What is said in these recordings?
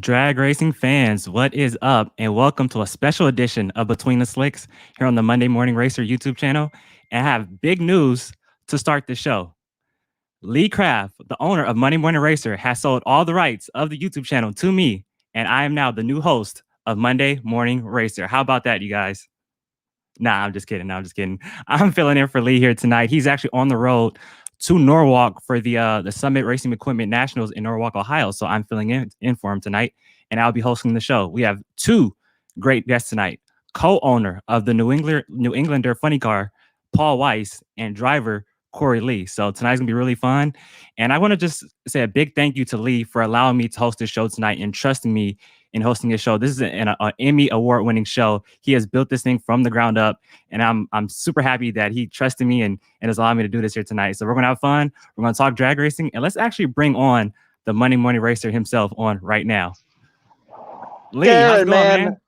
Drag racing fans, what is up? And welcome to a special edition of Between the Slicks here on the Monday Morning Racer YouTube channel. And I have big news to start the show. Lee Craft, the owner of Monday Morning Racer, has sold all the rights of the YouTube channel to me, and I am now the new host of Monday Morning Racer. How about that, you guys? Nah, I'm just kidding. No, I'm just kidding. I'm filling in for Lee here tonight. He's actually on the road to Norwalk for the Summit Racing Equipment Nationals in Norwalk, Ohio. So I'm filling in for him tonight, and I'll be hosting the show. We have two great guests tonight: co-owner of the New Englander Funny Car, Paul Weiss, and driver Cory Lee. So tonight's gonna be really fun, and I want to just say a big thank you to Lee for allowing me to host this show tonight and trusting me in hosting his show. This is an Emmy award-winning show. He has built this thing from the ground up, and I'm super happy that he trusted me and has allowed me to do this here tonight. So we're gonna have fun. We're gonna talk drag racing, and let's actually bring on the Monday Morning Racer himself on right now. Lee, how's it going, man?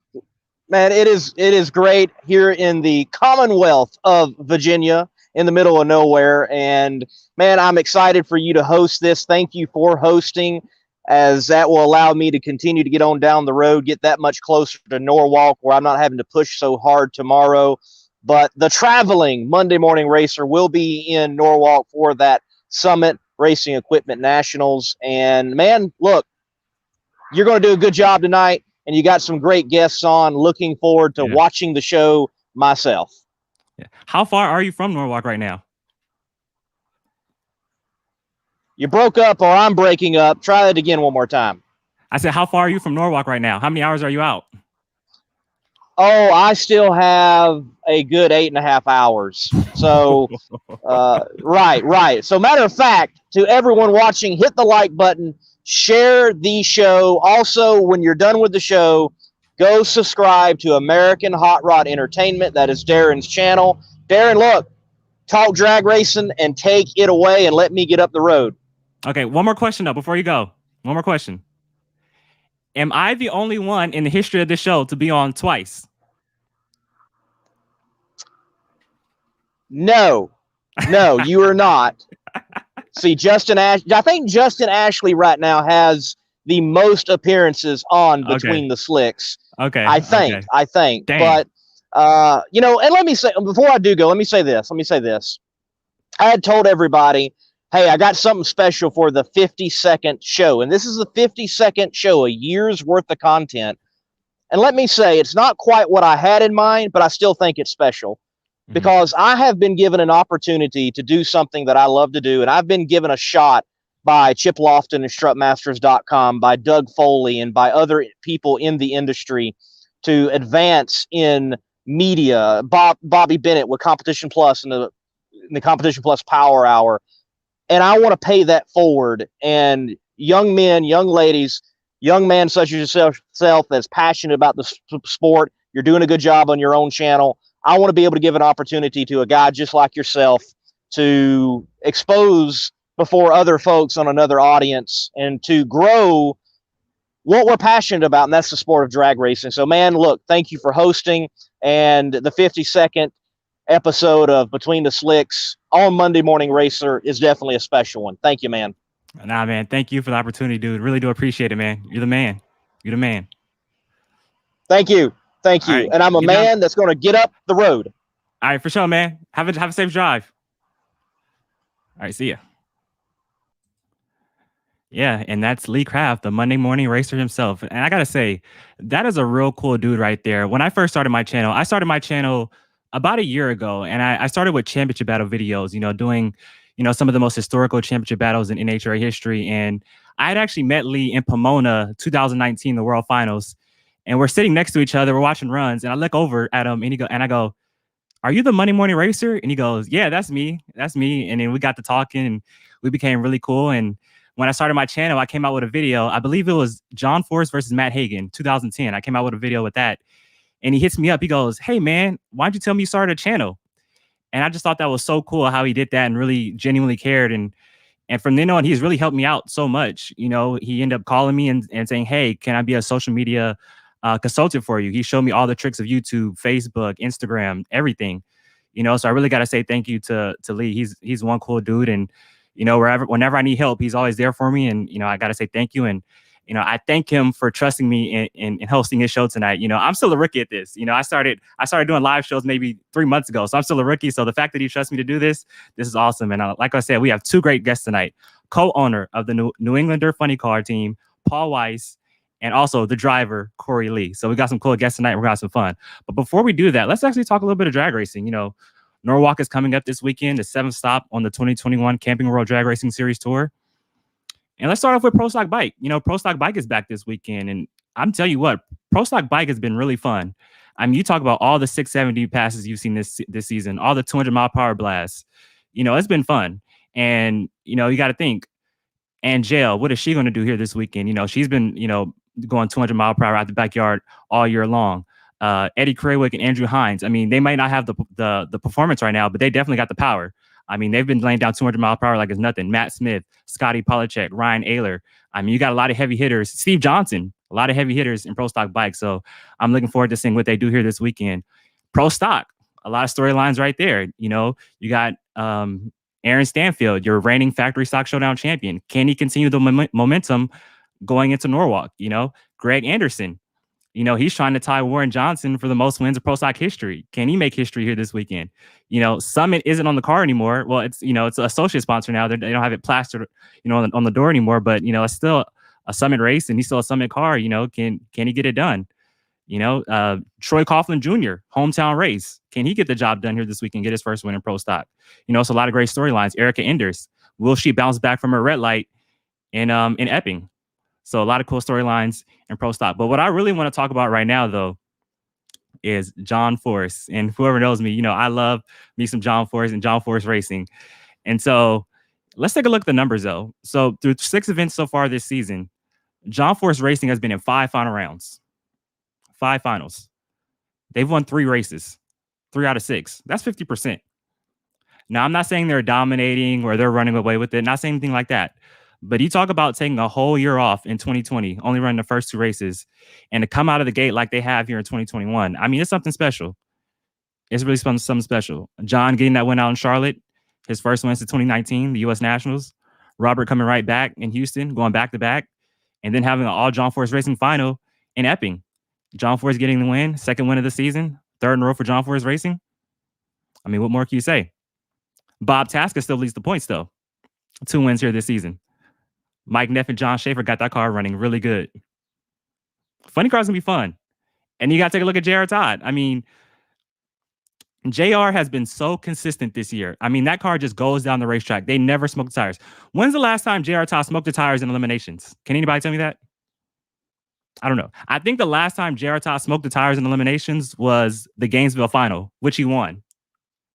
Man, it is great here in the Commonwealth of Virginia, in the middle of nowhere. And man, I'm excited for you to host this. Thank you for hosting, as that will allow me to continue to get on down the road, get that much closer to Norwalk, where I'm not having to push so hard tomorrow. But the traveling Monday Morning Racer will be in Norwalk for that Summit Racing Equipment Nationals. And man, look, you're going to do a good job tonight, and you got some great guests on. Looking forward to watching the show myself. Yeah. How far are you from Norwalk right now? You broke up, or I'm breaking up. Try that again one more time. I said, how far are you from Norwalk right now? How many hours are you out? Oh, I still have a good 8.5 hours. So, right. So, matter of fact, to everyone watching, hit the like button, share the show. Also, when you're done with the show, go subscribe to American Hot Rod Entertainment. That is Darin's channel. Darin, look, talk drag racing and take it away and let me get up the road. Okay, one more question, though, before you go. One more question. Am I the only one in the history of this show to be on twice? No, you are not. See, I think Justin Ashley right now has the most appearances on Between the Slicks. Okay. I think. Dang. But, and let me say, before I do go, let me say this. I had told everybody, hey, I got something special for the 52nd show. And this is the 52nd show, a year's worth of content. And let me say, it's not quite what I had in mind, but I still think it's special. Because I have been given an opportunity to do something that I love to do, and I've been given a shot by Chip Lofton and strutmasters.com, by Doug Foley, and by other people in the industry to advance in media. Bobby Bennett with Competition Plus and the Competition Plus Power Hour. And I want to pay that forward. And young men, young ladies, young man such as yourself that's passionate about the sport, you're doing a good job on your own channel. I want to be able to give an opportunity to a guy just like yourself to expose before other folks on another audience and to grow what we're passionate about, and that's the sport of drag racing. So, man, look, thank you for hosting, and the 52nd episode of Between the Slicks on Monday Morning Racer is definitely a special one. Thank you, man. Nah, man, thank you for the opportunity, dude. Really do appreciate it, man. You're the man. Thank you. Right, and I'm a man that's going to get up the road. All right, for sure, man. Have a safe drive. All right, see ya. Yeah, and that's Lee Craft, the Monday Morning Racer himself. And I gotta say, that is a real cool dude right there. When I first started my channel, I started my channel about a year ago, and I started with championship battle videos, doing, some of the most historical championship battles in NHRA history. And I had actually met Lee in Pomona, 2019, the World Finals. And we're sitting next to each other. We're watching runs, and I look over at him, and I go, "Are you the Monday Morning Racer?" And he goes, "Yeah, that's me. And then we got to talking, and we became really cool. And when I started my channel, I came out with a video. I believe it was John Forrest versus Matt Hagan, 2010. I came out with a video with that, and he hits me up. He goes, "Hey man, why don't you tell me you started a channel?" And I just thought that was so cool how he did that and really genuinely cared. And from then on, he's really helped me out so much. He ended up calling me and saying, "Hey, can I be a social media consultant for you?" He showed me all the tricks of YouTube, Facebook, Instagram, everything. So I really got to say thank you to Lee. He's one cool dude, and whenever I need help, he's always there for me. And I got to say thank you. And I thank him for trusting me in hosting his show tonight. I'm still a rookie at this. I started doing live shows maybe 3 months ago, so I'm still a rookie. So the fact that he trusts me to do this is awesome. And like I said, we have two great guests tonight: co-owner of the New Englander Funny Car team, Paul Weiss, and also the driver, Cory Lee. So we got some cool guests tonight. We're gonna have some fun. But before we do that, let's actually talk a little bit of drag racing. Norwalk is coming up this weekend, the seventh stop on the 2021 Camping World Drag Racing Series Tour. And let's start off with Pro Stock Bike. Pro Stock Bike is back this weekend. And I'm telling you what, Pro Stock Bike has been really fun. I mean, you talk about all the 670 passes you've seen this season, all the 200-mile-per-hour blasts. It's been fun. And, you got to think, Angel, what is she going to do here this weekend? She's been, going 200 mile per hour out the backyard all year long. Eddie Craywick and Andrew Hines. I mean, they might not have the performance right now, but they definitely got the power. I mean, they've been laying down 200 mile per hour like it's nothing. Matt Smith, Scotty Polachek, Ryan Ayler. I mean, you got a lot of heavy hitters. Steve Johnson, a lot of heavy hitters in Pro Stock Bike. So I'm looking forward to seeing what they do here this weekend. Pro Stock, a lot of storylines right there. You got Aaron Stanfield, your reigning Factory Stock Showdown champion. Can he continue the momentum going into Norwalk? Greg Anderson, he's trying to tie Warren Johnson for the most wins of Pro Stock history. Can he make history here this weekend? Summit isn't on the car anymore. Well, it's an associate sponsor now. They don't have it plastered, on the door anymore. But it's still a Summit race, and he's still a Summit car. Can he get it done? Troy Coughlin Jr., hometown race. Can he get the job done here this week and get his first win in Pro Stock? It's a lot of great storylines. Erica Enders, will she bounce back from her red light in Epping? So a lot of cool storylines in Pro Stock. But what I really want to talk about right now, though, is John Force. And whoever knows me, I love me some John Force and John Force racing. And so let's take a look at the numbers, though. So through 6 events so far this season, John Force Racing has been in 5 final rounds. 5 finals. They've won 3 races, 3 out of 6. That's 50%. Now, I'm not saying they're dominating or they're running away with it. Not saying anything like that. But you talk about taking a whole year off in 2020, only running the first 2 races, and to come out of the gate like they have here in 2021. I mean, it's something special. It's really something special. John getting that win out in Charlotte, his first win since 2019, the U.S. Nationals. Robert coming right back in Houston, going back to back, and then having an all John Force Racing final in Epping. John Force getting the win, 2nd win of the season, 3rd in a row for John Force Racing. I mean, what more can you say? Bob Tasker still leads the points, though. 2 wins here this season. Mike Neff and John Schaefer got that car running really good. Funny cars can be fun. And you got to take a look at J.R. Todd. I mean, JR has been so consistent this year. I mean, that car just goes down the racetrack. They never smoke the tires. When's the last time JR Todd smoked the tires in eliminations? Can anybody tell me that? I don't know. I think the last time JR Todd smoked the tires in eliminations was the Gainesville final, which he won.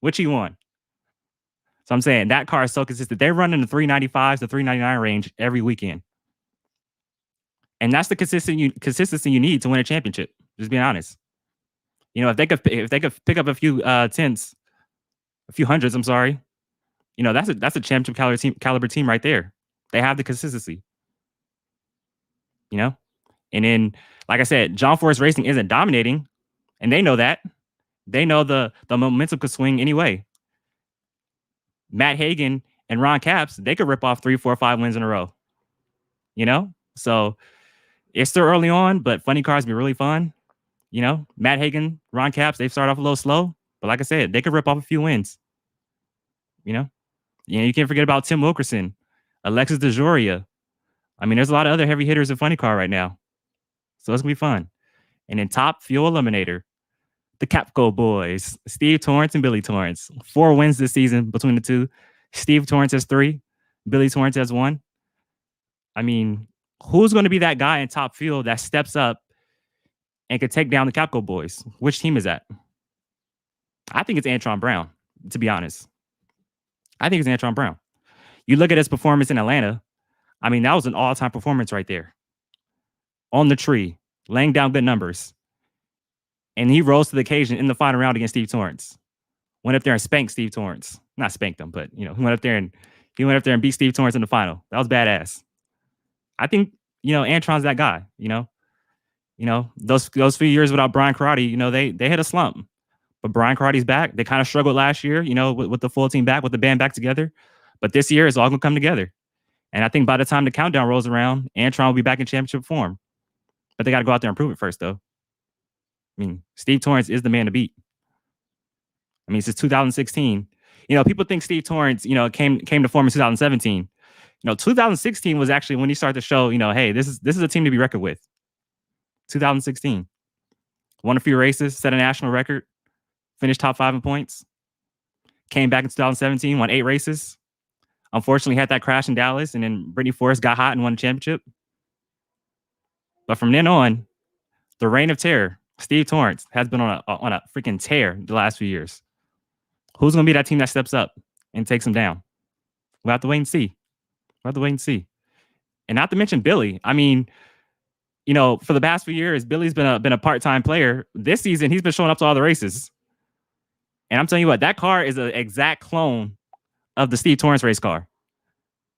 So I'm saying that car is so consistent. They run in the 395s to 399 range every weekend. And that's the consistency you need to win a championship. Just being honest. If they could pick up a few tenths, a few hundreds, I'm sorry. That's a championship caliber team right there. They have the consistency. And then, like I said, John Force Racing isn't dominating, and they know that. They know the momentum could swing anyway. Matt Hagan and Ron Capps, they could rip off 3, 4, 5 wins in a row. So it's still early on, but funny cars be really fun. Matt Hagan, Ron Capps, they've started off a little slow, but like I said, they could rip off a few wins. You can't forget about Tim Wilkerson, Alexis DeJoria. I mean, there's a lot of other heavy hitters in funny car right now. So it's going to be fun. And then top fuel eliminator, the Capco boys, Steve Torrance and Billy Torrance. 4 wins this season between the two. Steve Torrance has 3. Billy Torrance has 1. I mean, who's going to be that guy in top fuel that steps up and could take down the Capco boys? Which team is that? I think it's Antron Brown, to be honest. I think it's Antron Brown. You look at his performance in Atlanta. I mean, that was an all-time performance right there. On the tree, laying down good numbers. And he rose to the occasion in the final round against Steve Torrance. Went up there and spanked Steve Torrance. Not spanked him, but he went up there and beat Steve Torrance in the final. That was badass. I think, Antron's that guy, those few years without Brian Karate, they hit a slump. But Brian Karate's back. They kind of struggled last year, with the full team back, with the band back together. But this year, it's all going to come together. And I think by the time the countdown rolls around, Antron will be back in championship form. But they got to go out there and prove it first, though. I mean, Steve Torrence is the man to beat. I mean, since 2016, people think Steve Torrence, came to form in 2017. 2016 was actually when he started to show, hey, this is a team to be reckoned with. 2016, won a few races, set a national record, finished top 5 in points. Came back in 2017, won 8 races. Unfortunately, had that crash in Dallas, and then Brittany Forrest got hot and won a championship. But from then on, the reign of terror, Steve Torrence, has been on a freaking tear the last few years. Who's going to be that team that steps up and takes him down? We'll have to wait and see. And not to mention Billy. I mean, for the past few years, Billy's been a part-time player. This season, he's been showing up to all the races. And I'm telling you what, that car is an exact clone of the Steve Torrence race car.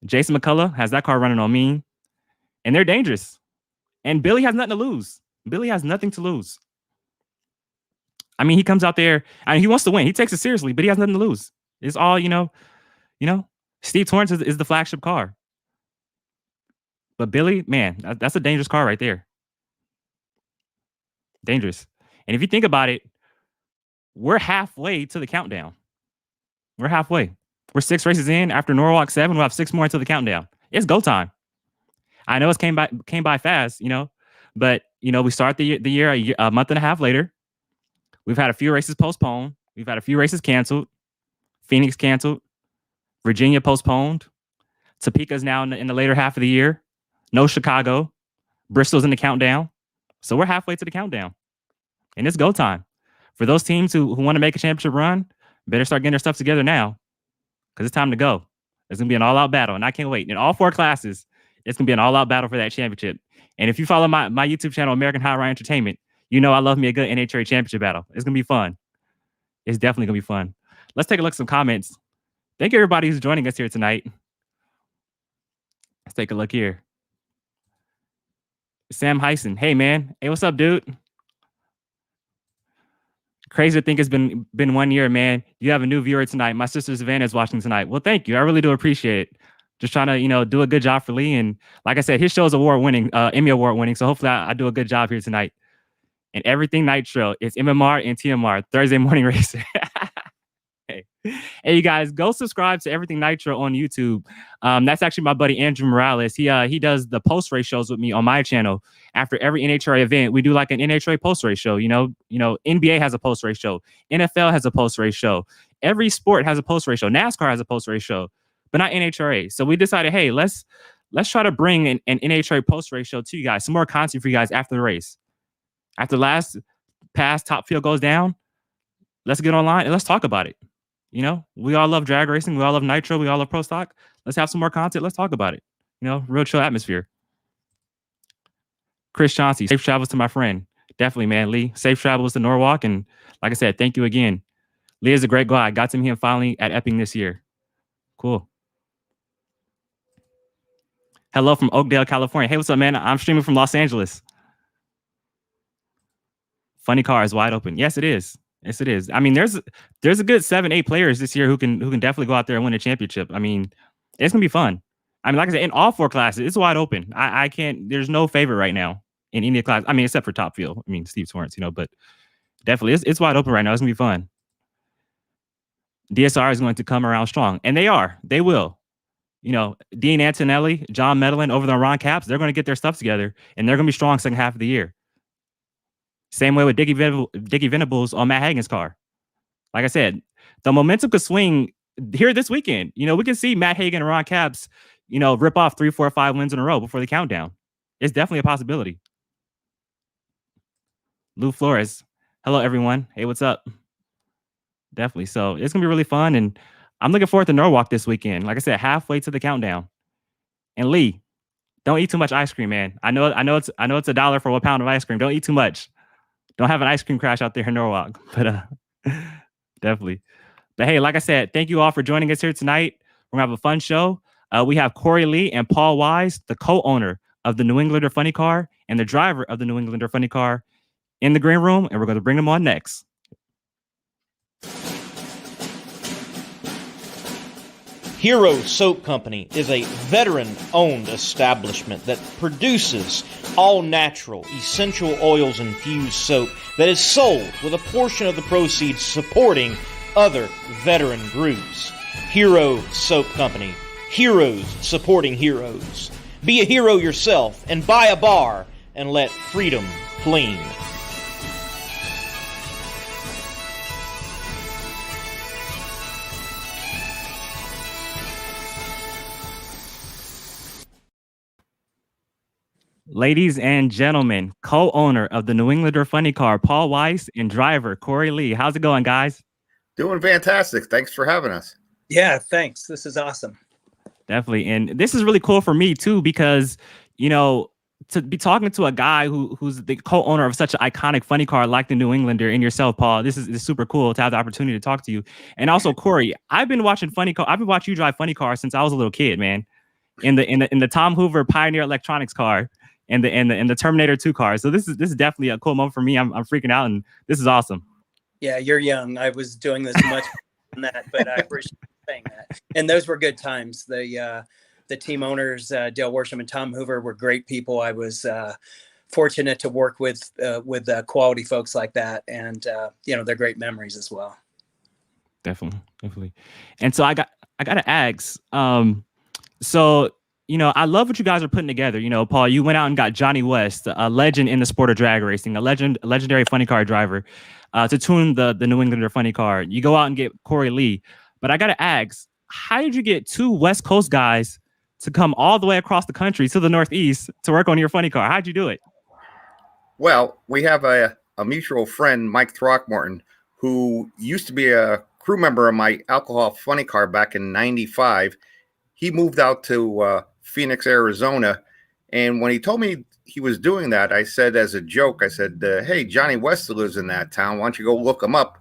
Jason McCullough has that car running on mean, and they're dangerous. And Billy has nothing to lose. I mean, he comes out there and he wants to win. He takes it seriously, but he has nothing to lose. It's all, Steve Torrence is the flagship car. But Billy, man, that's a dangerous car right there. Dangerous. And if you think about it, we're halfway to the countdown. We're halfway. We're 6 races in. After Norwalk 7, we'll have 6 more until the countdown. It's go time. I know it's came by fast, but we start the year a month and a half later. We've had a few races postponed. We've had a few races canceled. Phoenix canceled. Virginia postponed. Topeka's now in the later half of the year. No Chicago. Bristol's in the countdown. So we're halfway to the countdown. And it's go time. For those teams who want to make a championship run, better start getting their stuff together now. Because it's time to go. It's going to be an all-out battle. And I can't wait. In all 4 classes, it's going to be an all-out battle for that championship. And if you follow my YouTube channel, American High Ride Entertainment, I love me a good NHRA championship battle. It's going to be fun. It's definitely going to be fun. Let's take a look at some comments. Thank you, everybody who's joining us here tonight. Let's take a look here. Sam Heisen. Hey, man. Hey, what's up, dude? Crazy to think it's been 1 year, man. You have a new viewer tonight. My sister Savannah is watching tonight. Well, thank you. I really do appreciate it. Just trying to, do a good job for Lee. And like I said, his show is award-winning, Emmy Award-winning. So hopefully I do a good job here tonight. And everything Nitro, it's MMR and TMR, Thursday Morning Race. Hey, you guys, go subscribe to Everything Nitro on YouTube. That's actually my buddy Andrew Morales. He does the post-race shows with me on my channel. After every NHRA event, we do like an NHRA post-race show. NBA has a post-race show. NFL has a post-race show. Every sport has a post-race show. NASCAR has a post-race show, but not NHRA. So we decided, hey, let's try to bring an NHRA post-race show to you guys, some more content for you guys after the race. After the last pass top field goes down, let's get online and let's talk about it. We all love drag racing. We all love Nitro. We all love Pro Stock. Let's have some more content. Let's talk about it. Real chill atmosphere. Chris Chauncey, safe travels to my friend. Definitely, man. Lee, safe travels to Norwalk. And like I said, thank you again. Lee is a great guy. Got to meet him finally at Epping this year. Cool. Hello from Oakdale, California. Hey, what's up, man? I'm streaming from Los Angeles. Funny car is wide open. Yes, it is. Yes, it is. I mean, there's a good 7-8 players this year who can definitely go out there and win a championship. I mean, it's gonna be fun. I mean, like I said, in all 4 classes, it's wide open. I can't. There's no favorite right now in any class. I mean, except for top field. I mean, Steve Torrence, but definitely it's wide open right now. It's gonna be fun. DSR is going to come around strong, and they are. They will. Dean Antonelli, John Medlin over the Ron Caps, they're going to get their stuff together, and they're going to be strong second half of the year. Same way with Dickie Venables on Matt Hagan's car. Like I said, the momentum could swing here this weekend. We can see Matt Hagan and Ron Capps, rip off 3, 4, 5 wins in a row before the countdown. It's definitely a possibility. Lou Flores. Hello, everyone. Hey, what's up? Definitely. So it's going to be really fun. And I'm looking forward to Norwalk this weekend. Like I said, halfway to the countdown. And Lee, don't eat too much ice cream, man. I know it's $1 for a pound of ice cream. Don't eat too much. Don't have an ice cream crash out there in Norwalk. But definitely. But hey, like I said, thank you all for joining us here tonight. We're going to have a fun show. We have Cory Lee and Paul Weiss, the co-owner of the New Englander Funny Car and the driver of the New Englander Funny Car, in the green room, and we're going to bring them on next. Hero Soap Company is a veteran-owned establishment that produces all-natural, essential oils-infused soap that is sold with a portion of the proceeds supporting other veteran groups. Hero Soap Company. Heroes supporting heroes. Be a hero yourself and buy a bar and let freedom clean. Ladies and gentlemen, co-owner of the New Englander Funny Car, Paul Weiss, and driver Cory Lee. How's it going, guys? Doing fantastic. Thanks for having us. Yeah, thanks. This is awesome. Definitely. And this is really cool for me too, because, you know, to be talking to a guy who's the co-owner of such an iconic funny car like the New Englander and yourself, Paul, this is super cool to have the opportunity to talk to you. And also, Cory, I've been watching you drive funny cars since I was a little kid, man. In the Tom Hoover Pioneer Electronics car and the Terminator 2 car. So this is definitely a cool moment for me. I'm freaking out, and this is awesome. Yeah, you're young. I was doing this much than that, but I appreciate saying that. And those were good times. The team owners, Dale Worsham and Tom Hoover, were great people. I was fortunate to work with quality folks like that, and they're great memories as well. Definitely. And so I got to ask. So, I love what you guys are putting together. Paul, you went out and got Johnny West, a legend in the sport of drag racing, a legendary funny car driver, to tune the New Englander funny car. You go out and get Cory Lee. But I got to ask, how did you get two West Coast guys to come all the way across the country to the Northeast to work on your funny car? How'd you do it? Well, we have a mutual friend, Mike Throckmorton, who used to be a crew member of my alcohol funny car back in '95. He moved out to Phoenix, Arizona. And when he told me he was doing that, I said, as a joke, I said, hey, Johnny West lives in that town. Why don't you go look him up?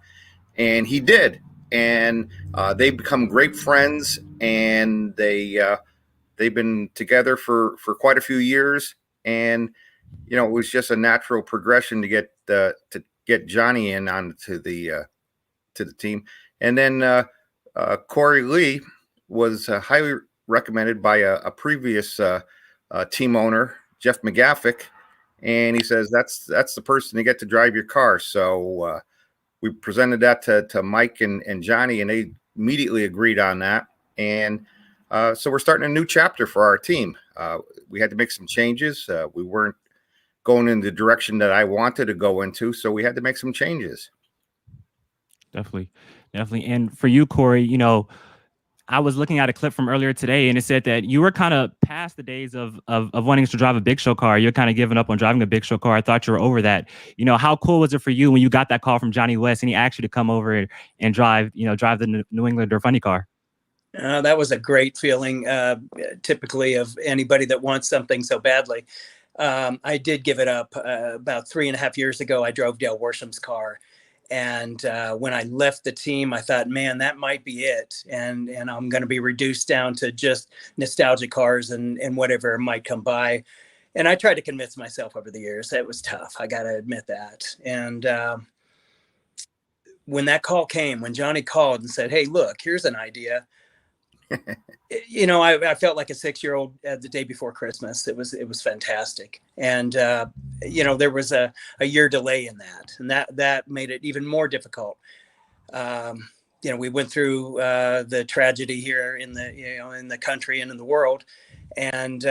And he did. And they've become great friends, and they've been together for quite a few years. And, it was just a natural progression to get Johnny in onto the team. And then Cory Lee was highly recommended by a previous team owner, Jeff McGaffick, and he says that's the person to get to drive your car. So we presented that to Mike and Johnny, and they immediately agreed on that. And so we're starting a new chapter for our team. We had to make some changes. We weren't going in the direction that I wanted to go into, so we had to make some changes. Definitely. And for you, Cory, I was looking at a clip from earlier today, and it said that you were kind of past the days of wanting to drive a big show car. You're kind of giving up on driving a big show car. I thought you were over that. How cool was it for you when you got that call from Johnny West and he asked you to come over and drive the New Englander funny car? That was a great feeling, typically of anybody that wants something so badly. I did give it up about 3.5 years ago. I drove Dale Worsham's car. And when I left the team, I thought, man, that might be it. And I'm going to be reduced down to just nostalgia cars and whatever might come by. And I tried to convince myself over the years. It was tough. I got to admit that. And when that call came, when Johnny called and said, hey, look, here's an idea. I felt like a 6-year-old the day before Christmas. It was fantastic. And, there was a year delay in that, and that made it even more difficult. We went through the tragedy here in the country and in the world. And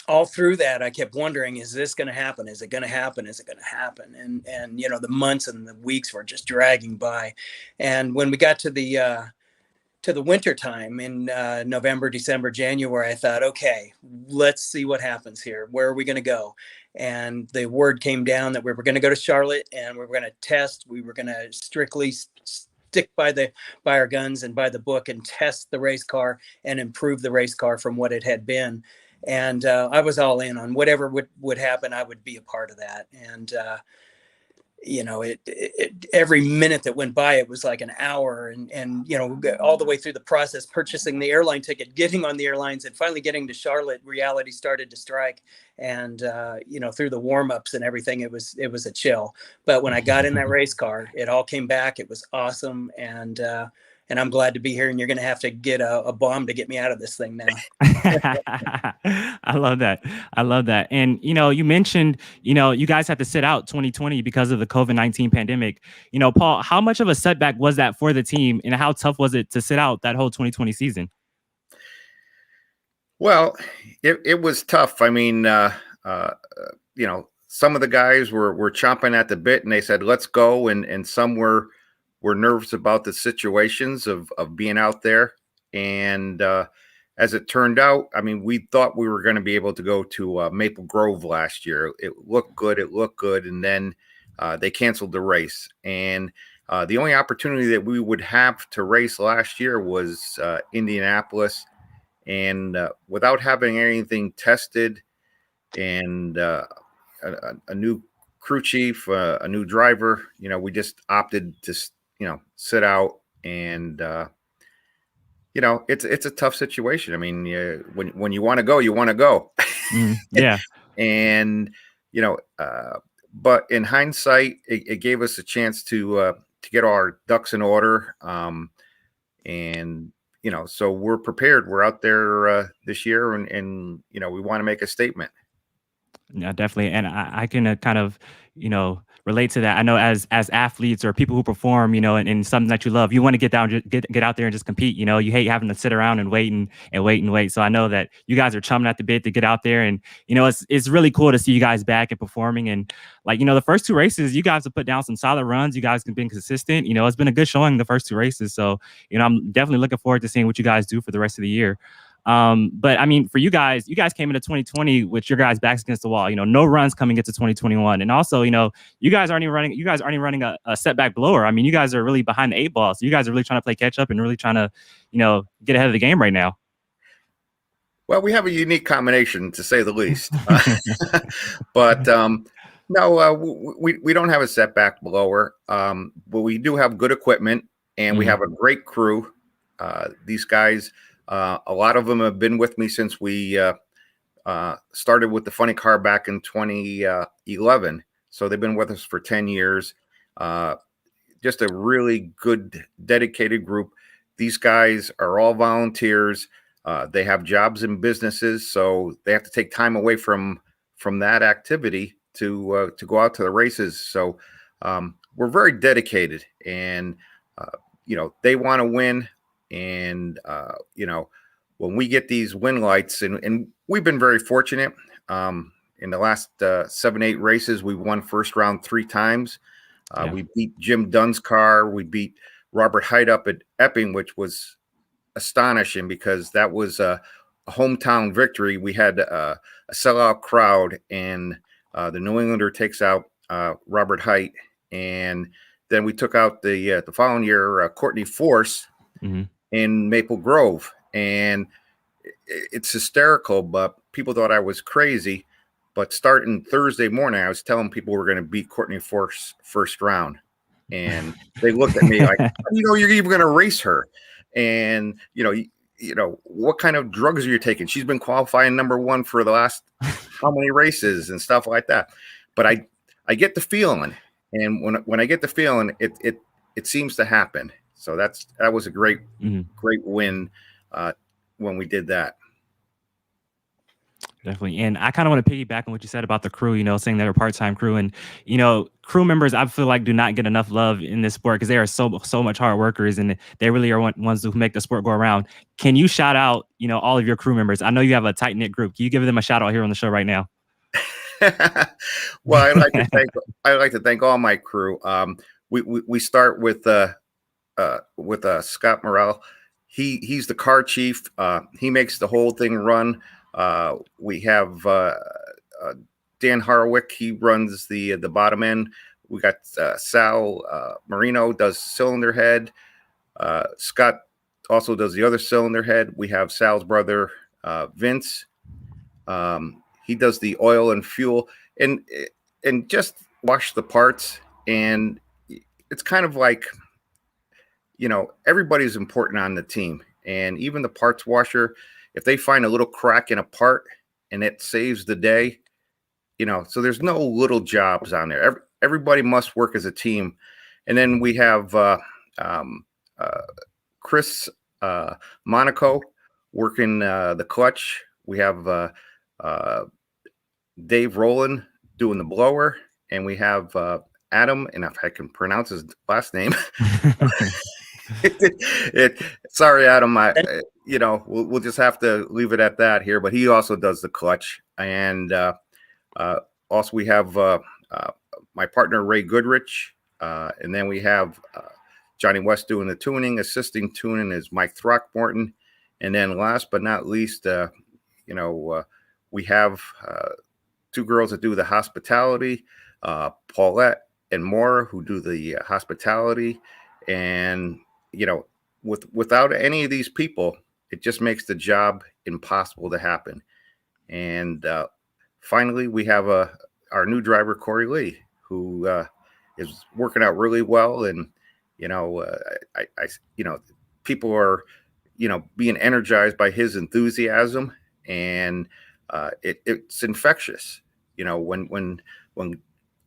all through that, I kept wondering, is this going to happen? Is it going to happen? Is it going to happen? And the months and the weeks were just dragging by. And when we got to the winter time in November, December, January, I thought, okay, let's see what happens here. Where are we going to go? And the word came down that we were going to go to Charlotte, and we were going to test. We were going to strictly stick by our guns and by the book and test the race car and improve the race car from what it had been. And I was all in on whatever would happen. I would be a part of that. And every minute that went by, it was like an hour, and all the way through the process, purchasing the airline ticket, getting on the airlines, and finally getting to Charlotte, reality started to strike. And through the warm-ups and everything, it was a chill. But when I got in that race car, it all came back. It was awesome. And and I'm glad to be here. And you're going to have to get a bomb to get me out of this thing now. I love that. I love that. And, you mentioned, you guys had to sit out 2020 because of the COVID-19 pandemic. Paul, how much of a setback was that for the team, and how tough was it to sit out that whole 2020 season? Well, it was tough. I mean, some of the guys were chomping at the bit, and they said, "Let's go," and some were nervous about the situations of being out there. And as it turned out, I mean, we thought we were going to be able to go to Maple Grove last year. It looked good, and then they canceled the race. And the only opportunity that we would have to race last year was Indianapolis. And without having anything tested, and a new crew chief, a new driver, we just opted to, sit out. And it's a tough situation. I mean, when you want to go, you want to go. Yeah. And but in hindsight, it gave us a chance to get our ducks in order. And so we're prepared. We're out there this year, and we want to make a statement. Yeah, definitely. And I can kind of, relate to that. I know as athletes or people who perform, in something that you love, you want to get down, get out there and just compete. You hate having to sit around and wait and wait. So I know that you guys are chumming at the bit to get out there, and it's really cool to see you guys back and performing. And the first two races, you guys have put down some solid runs. You guys have been consistent. It's been a good showing the first two races. So I'm definitely looking forward to seeing what you guys do for the rest of the year. But I mean, for you guys came into 2020 with your guys' backs against the wall. No runs coming into 2021, and also, you guys aren't even running a setback blower. I mean, you guys are really behind the 8 ball, so you guys are really trying to play catch up and really trying to, get ahead of the game right now. Well, we have a unique combination, to say the least. But no, we don't have a setback blower, but we do have good equipment, and we have a great crew. These guys. A lot of them have been with me since we started with the funny car back in 2011. So they've been with us for 10 years. Just a really good, dedicated group. These guys are all volunteers. They have jobs and businesses, so they have to take time away from that activity to go out to the races. So we're very dedicated, and they want to win. And when we get these win lights, and we've been very fortunate in the last 7-8 races, we won first round 3 times. We beat Jim Dunn's car. We beat Robert Height up at Epping, which was astonishing because that was a hometown victory. We had a sellout crowd, and the New Englander takes out Robert Height, and then we took out the following year Courtney Force. Mm-hmm. In Maple Grove, and it's hysterical, but people thought I was crazy. But starting Thursday morning, I was telling people we're going to beat Courtney Force first round, and they looked at me like, you're even going to race her, and what kind of drugs are you taking? She's been qualifying number 1 for the last how many races and stuff like that. But I get the feeling, and when I get the feeling, it seems to happen. So that was a great win when we did that. Definitely. And I kind of want to piggyback on what you said about the crew, saying they're a part-time crew. And, crew members, I feel like, do not get enough love in this sport because they are so much hard workers, and they really are ones who make the sport go around. Can you shout out, all of your crew members? I know you have a tight-knit group. Can you give them a shout out here on the show right now? Well, I'd like to thank all my crew. We start with Scott Morrell. He's the car chief. He makes the whole thing run. We have Dan Harwick. He runs the bottom end. We got Sal Marino does cylinder head. Scott also does the other cylinder head. We have Sal's brother Vince. He does the oil and fuel, and just wash the parts. And it's kind of like, everybody's important on the team, and even the parts washer, if they find a little crack in a part and it saves the day, so there's no little jobs on there. Everybody must work as a team. And then we have Chris Monaco working the clutch. We have Dave Rowland doing the blower, and we have Adam, and if I can pronounce his last name, sorry, Adam. We'll just have to leave it at that here. But he also does the clutch, and also we have my partner Ray Goodrich, and then we have Johnny West doing the tuning. Assisting tuning is Mike Throckmorton, and then last but not least, we have two girls that do the hospitality, Paulette and Maura, who do the hospitality. And, without any of these people, it just makes the job impossible to happen. And finally, we have our new driver, Cory Lee, who is working out really well. And, people are, being energized by his enthusiasm, and it's infectious.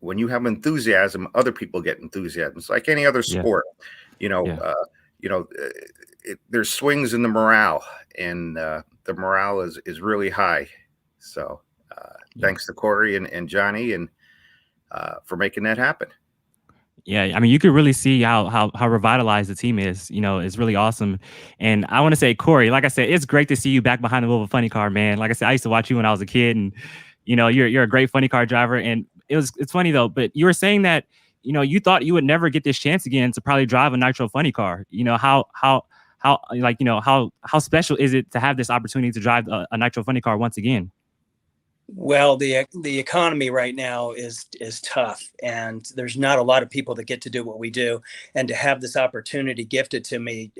When you have enthusiasm, other people get enthusiasm. It's like any other sport. There's swings in the morale, and the morale is really high. So thanks to Cory and Johnny and for making that happen. Yeah, I mean, you could really see how revitalized the team is. It's really awesome. And I want to say, Cory, like I said, it's great to see you back behind the wheel of a funny car, man. Like I said, I used to watch you when I was a kid, and you're a great funny car driver. And it's funny though, but you were saying that you thought you would never get this chance again to probably drive a nitro funny car. How special is it to have this opportunity to drive a nitro funny car once again? Well, the economy right now is tough, and there's not a lot of people that get to do what we do. And to have this opportunity gifted to me,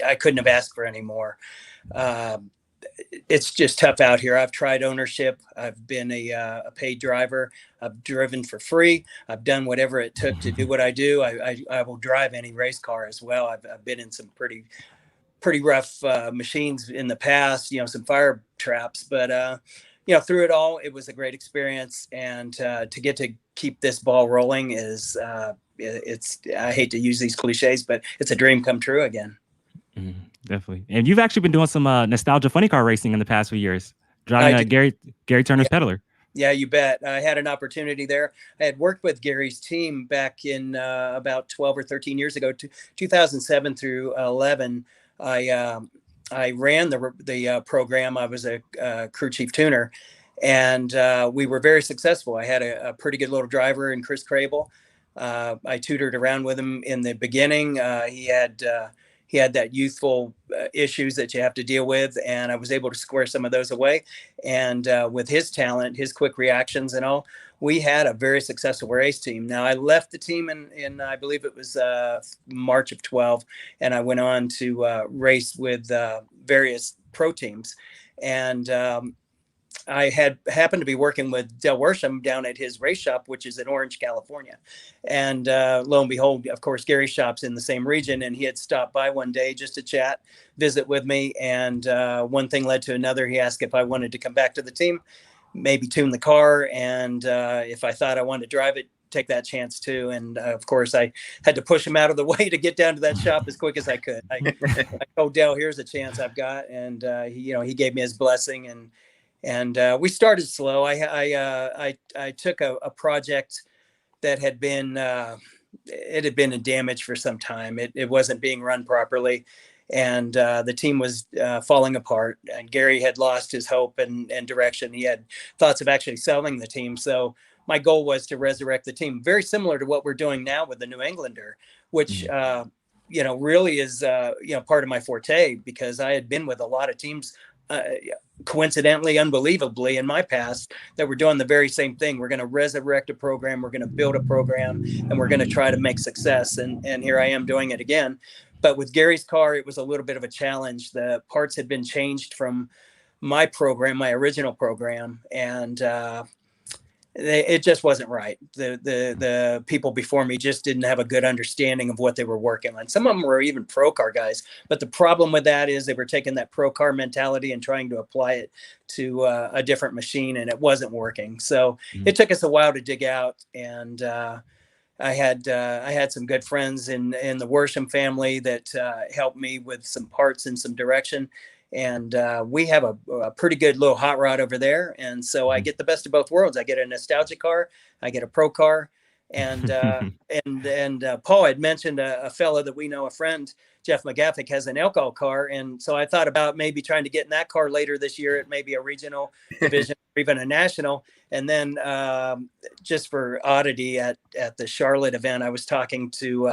I couldn't have asked for any more. It's just tough out here. I've tried ownership. I've been a paid driver. I've driven for free. I've done whatever it took to do what I do. I will drive any race car as well. I've been in some pretty rough machines in the past, some fire traps, but through it all, it was a great experience. And to get to keep this ball rolling is, I hate to use these cliches, but it's a dream come true again. Definitely. And you've actually been doing some nostalgia funny car racing in the past few years, driving Gary Turner's Peddler. Yeah, you bet. I had an opportunity there. I had worked with Gary's team back in about 12 or 13 years ago, 2007 through 11. I ran the program. I was a crew chief tuner, and we were very successful. I had a pretty good little driver in Chris Crable. I tutored around with him in the beginning. He had that youthful issues that you have to deal with, and I was able to square some of those away. And with his talent, his quick reactions and all, we had a very successful race team. Now, I left the team in I believe it was March of 12, and I went on to race with various pro teams. And I had happened to be working with Del Worsham down at his race shop, which is in Orange, California. And lo and behold, of course, Gary's shop's in the same region. And he had stopped by one day just to chat, visit with me. And one thing led to another. He asked if I wanted to come back to the team, maybe tune the car. And if I thought I wanted to drive it, take that chance too. And of course, I had to push him out of the way to get down to that shop as quick as I could. I told Del, here's a chance I've got. And he gave me his blessing, and we started slow. I took a project that had been in damage for some time. It wasn't being run properly, and the team was falling apart. And Gary had lost his hope and direction. He had thoughts of actually selling the team. So my goal was to resurrect the team, very similar to what we're doing now with the New Englander, which really is part of my forte, because I had been with a lot of teams. Coincidentally, unbelievably, in my past, that were doing the very same thing. We're going to resurrect a program, we're going to build a program, and we're going to try to make success. And here I am doing it again. But with Gary's car, it was a little bit of a challenge. The parts had been changed from my program, my original program, and it just wasn't right. The people before me just didn't have a good understanding of what they were working on. Some of them were even pro car guys, but the problem with that is they were taking that pro car mentality and trying to apply it to a different machine, and it wasn't working. So it took us a while to dig out, and I had some good friends in the Worsham family that helped me with some parts and some direction. And we have a pretty good little hot rod over there. And so I get the best of both worlds. I get a nostalgia car, I get a pro car. And Paul had mentioned a fellow that we know, a friend, Jeff McGaffick, has an alcohol car. And so I thought about maybe trying to get in that car later this year at maybe a regional division or even a national. And then just for oddity, at the Charlotte event, I was talking to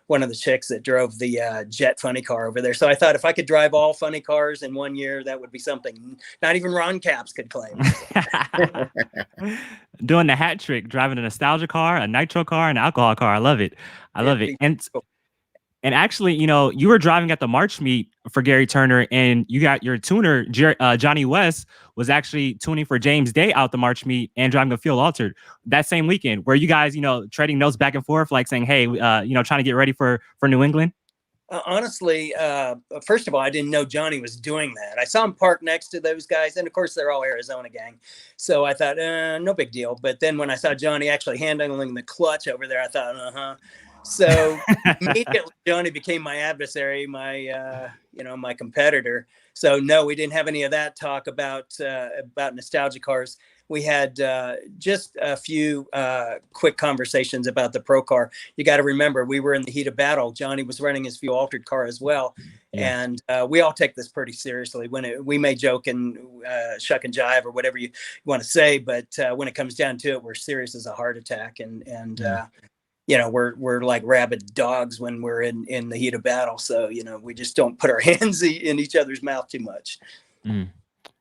one of the chicks that drove the Jet funny car over there. So I thought if I could drive all funny cars in 1 year, that would be something not even Ron Capps could claim. Doing the hat trick, driving a nostalgia car, a nitro car, and an alcohol car. I love it. I love it. And actually, you were driving at the March meet for Gary Turner, and you got your tuner, Johnny Weiss, was actually tuning for James Day out the March meet and driving a field altered that same weekend. Were you guys, trading notes back and forth, like saying, hey, trying to get ready for New England? Honestly, first of all, I didn't know Johnny was doing that. I saw him park next to those guys, and of course, they're all Arizona gang. So I thought, no big deal. But then when I saw Johnny actually handling the clutch over there, I thought, So immediately Johnny became my adversary, my my competitor. So no, we didn't have any of that talk about nostalgia cars. We had just a few quick conversations about the pro car. You got to remember, we were in the heat of battle. Johnny was running his fuel altered car as well. Yeah. And we all take this pretty seriously. We may joke and shuck and jive or whatever you want to say, but when it comes down to it, we're serious as a heart attack. And we're like rabid dogs when we're in the heat of battle. So, we just don't put our hands in each other's mouth too much.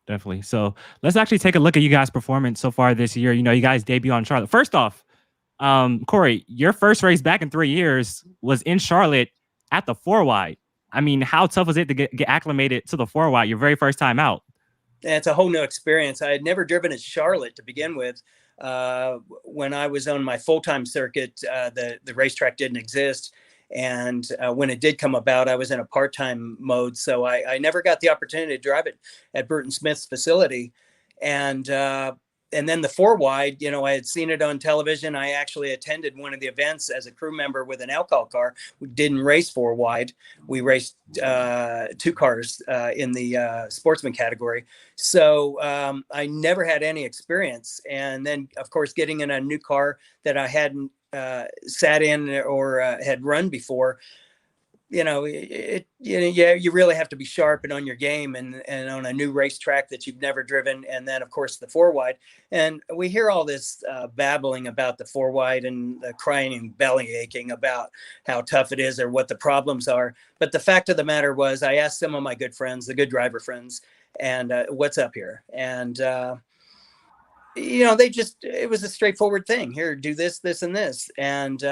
Definitely. So let's actually take a look at you guys' performance so far this year. You guys debut on Charlotte. First off, Cory, your first race back in 3 years was in Charlotte at the 4-wide. I mean, how tough was it to get acclimated to the 4-wide your very first time out? It's a whole new experience. I had never driven at Charlotte to begin with. When I was on my full-time circuit, the racetrack didn't exist. And when it did come about, I was in a part-time mode. So I never got the opportunity to drive it at Burton Smith's facility. And then the 4-wide, I had seen it on television. I actually attended one of the events as a crew member with an alcohol car. We didn't race 4-wide. We raced 2 cars in the sportsman category. So I never had any experience. And then, of course, getting in a new car that I hadn't sat in or had run before, you really have to be sharp and on your game and on a new racetrack that you've never driven. And then, of course, the 4-wide. And we hear all this babbling about the 4-wide and the crying and belly aching about how tough it is or what the problems are. But the fact of the matter was, I asked some of my good friends, the good driver friends, and what's up here? And it was a straightforward thing. Here, do this, this, and this. And,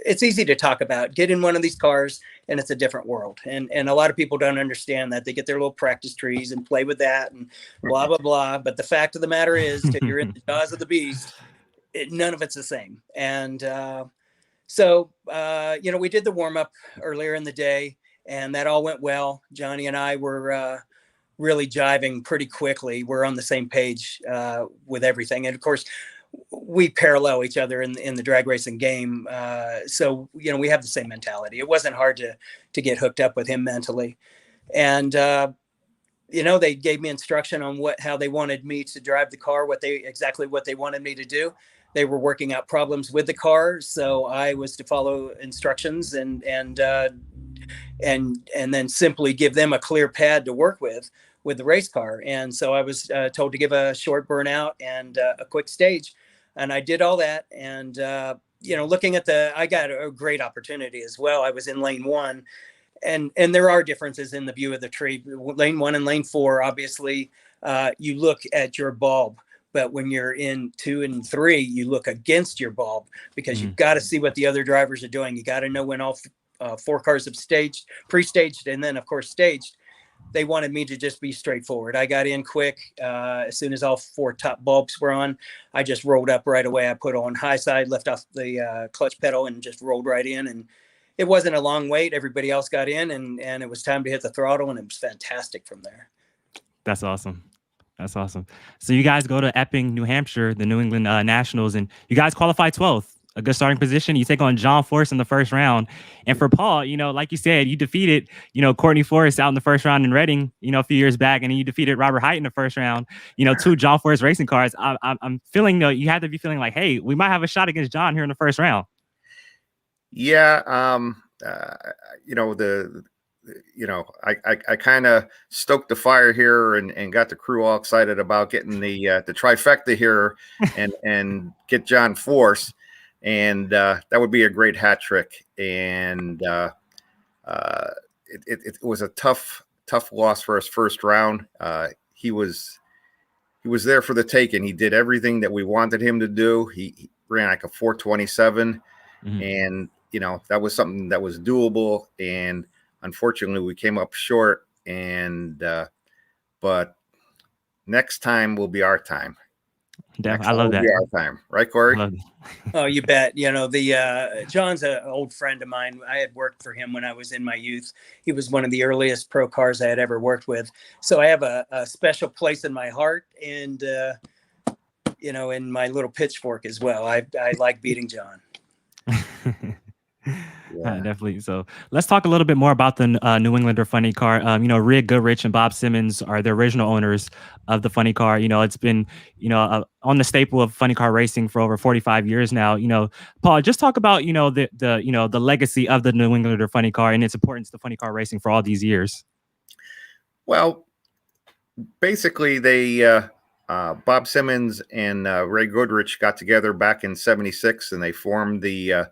it's easy to talk about. Get in one of these cars and it's a different world. And a lot of people don't understand that. They get their little practice trees and play with that and blah, blah, blah. But the fact of the matter is, if you're in the jaws of the beast, none of it's the same. And so we did the warm up earlier in the day and that all went well. Johnny and I were really jiving pretty quickly. We're on the same page with everything. And of course, we parallel each other in the drag racing game. So, we have the same mentality. It wasn't hard to get hooked up with him mentally. And, they gave me instruction on how they wanted me to drive the car, exactly what they wanted me to do. They were working out problems with the car. So I was to follow instructions and then simply give them a clear pad to work with the race car. And so I was told to give a short burnout and a quick stage. And I did all that. And, looking at I got a great opportunity as well. I was in lane 1 and there are differences in the view of the tree. Lane 1 and lane 4, obviously, you look at your bulb. But when you're in 2 and 3, you look against your bulb because you've got to see what the other drivers are doing. You got to know when all 4 cars have pre-staged, and then, of course, staged. They wanted me to just be straightforward. I got in quick. As soon as all 4 top bulbs were on, I just rolled up right away. I put on high side, left off the clutch pedal, and just rolled right in. And it wasn't a long wait. Everybody else got in, and it was time to hit the throttle, and it was fantastic from there. That's awesome. So you guys go to Epping, New Hampshire, the New England Nationals, and you guys qualify 12th. a good starting position. You take on John Force in the first round. And for Paul, like you said, you defeated, Courtney Forrest out in the first round in Reading, a few years back, and then you defeated Robert Height in the first round, two John Forrest racing cars. I'm feeling, though, you have to be feeling like, hey, we might have a shot against John here in the first round. Yeah. I kind of stoked the fire here and got the crew all excited about getting the trifecta here and get John Force. And that would be a great hat trick. And it was a tough loss for us first round. He was there for the taking. He did everything that we wanted him to do. He ran like a 427, and that was something that was doable. And unfortunately, we came up short. And but next time will be our time. I love that. Our time, right, Cory? Oh, you bet. John's an old friend of mine. I had worked for him when I was in my youth. He was one of the earliest pro cars I had ever worked with. So I have a special place in my heart and, in my little pitchfork as well. I like beating John. Yeah. Definitely. So let's talk a little bit more about the New Englander funny car. Rig Goodrich and Bob Simmons are the original owners of the funny car. It's been, on the staple of funny car racing for over 45 years now. Paul, just talk about, the legacy of the New Englander funny car and its importance to funny car racing for all these years. Well, basically they, Bob Simmons and Ray Goodrich got together back in '76 and they formed the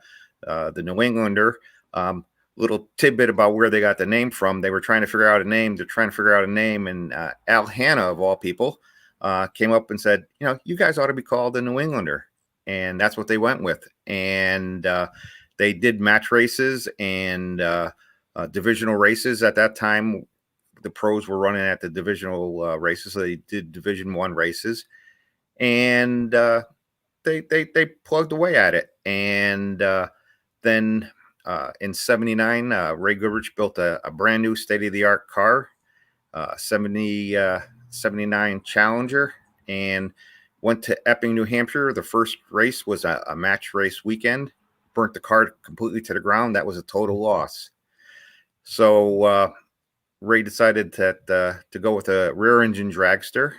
New Englander. Little tidbit about where they got the name from. They were trying to figure out a name. They're trying to figure out a name. And Al Hanna, of all people, came up and said, you guys ought to be called the New Englander. And that's what they went with. And they did match races and divisional races. At that time, the pros were running at the divisional races. So they did Division I races. And they plugged away at it. And then in '79, Ray Goodrich built a brand new state-of-the-art car, 79 Challenger, and went to Epping, New Hampshire. The first race was a match race weekend, burnt the car completely to the ground. That was a total loss. So Ray decided to go with a rear engine dragster.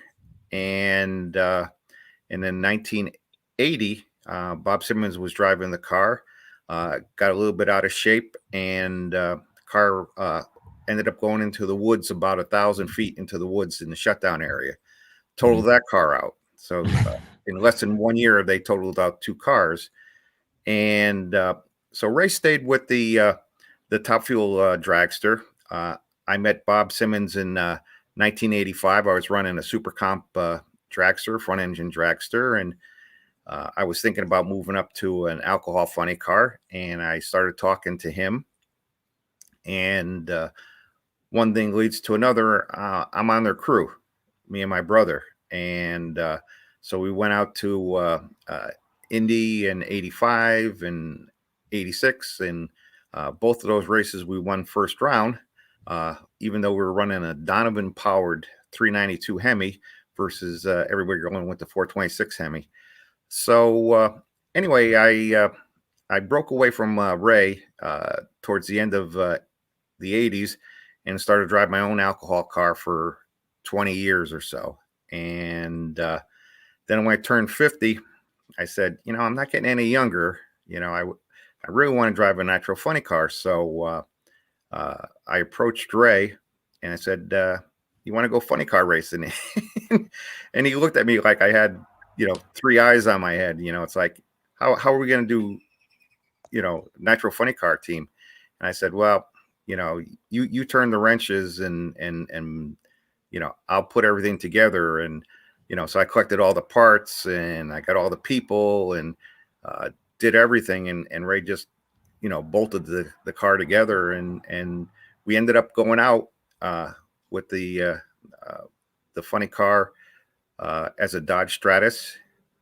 And in 1980, Bob Simmons was driving the car. Got a little bit out of shape, and the car ended up going into the woods about 1,000 feet into the woods in the shutdown area. Totaled that car out. So in less than 1 year, they totaled out 2 cars. And so Ray stayed with the Top Fuel dragster. I met Bob Simmons in 1985. I was running a Super Comp dragster, front engine dragster, and I was thinking about moving up to an alcohol funny car, and I started talking to him. And one thing leads to another. I'm on their crew, me and my brother. And so we went out to Indy in '85 and '86. And both of those races we won first round, even though we were running a Donovan-powered 392 Hemi versus everybody going with the 426 Hemi. So anyway, I broke away from Ray towards the end of the '80s and started driving my own alcohol car for 20 years or so. And then when I turned 50, I said, I'm not getting any younger. I really want to drive a nitro funny car. So I approached Ray and I said, you want to go funny car racing? And he looked at me like I had 3 eyes on my head. It's like, how are we going to do, nitro funny car team? And I said, well, you turn the wrenches and I'll put everything together. And, so I collected all the parts and I got all the people and did everything. And Ray just, bolted the car together and we ended up going out with the funny car as a Dodge Stratus,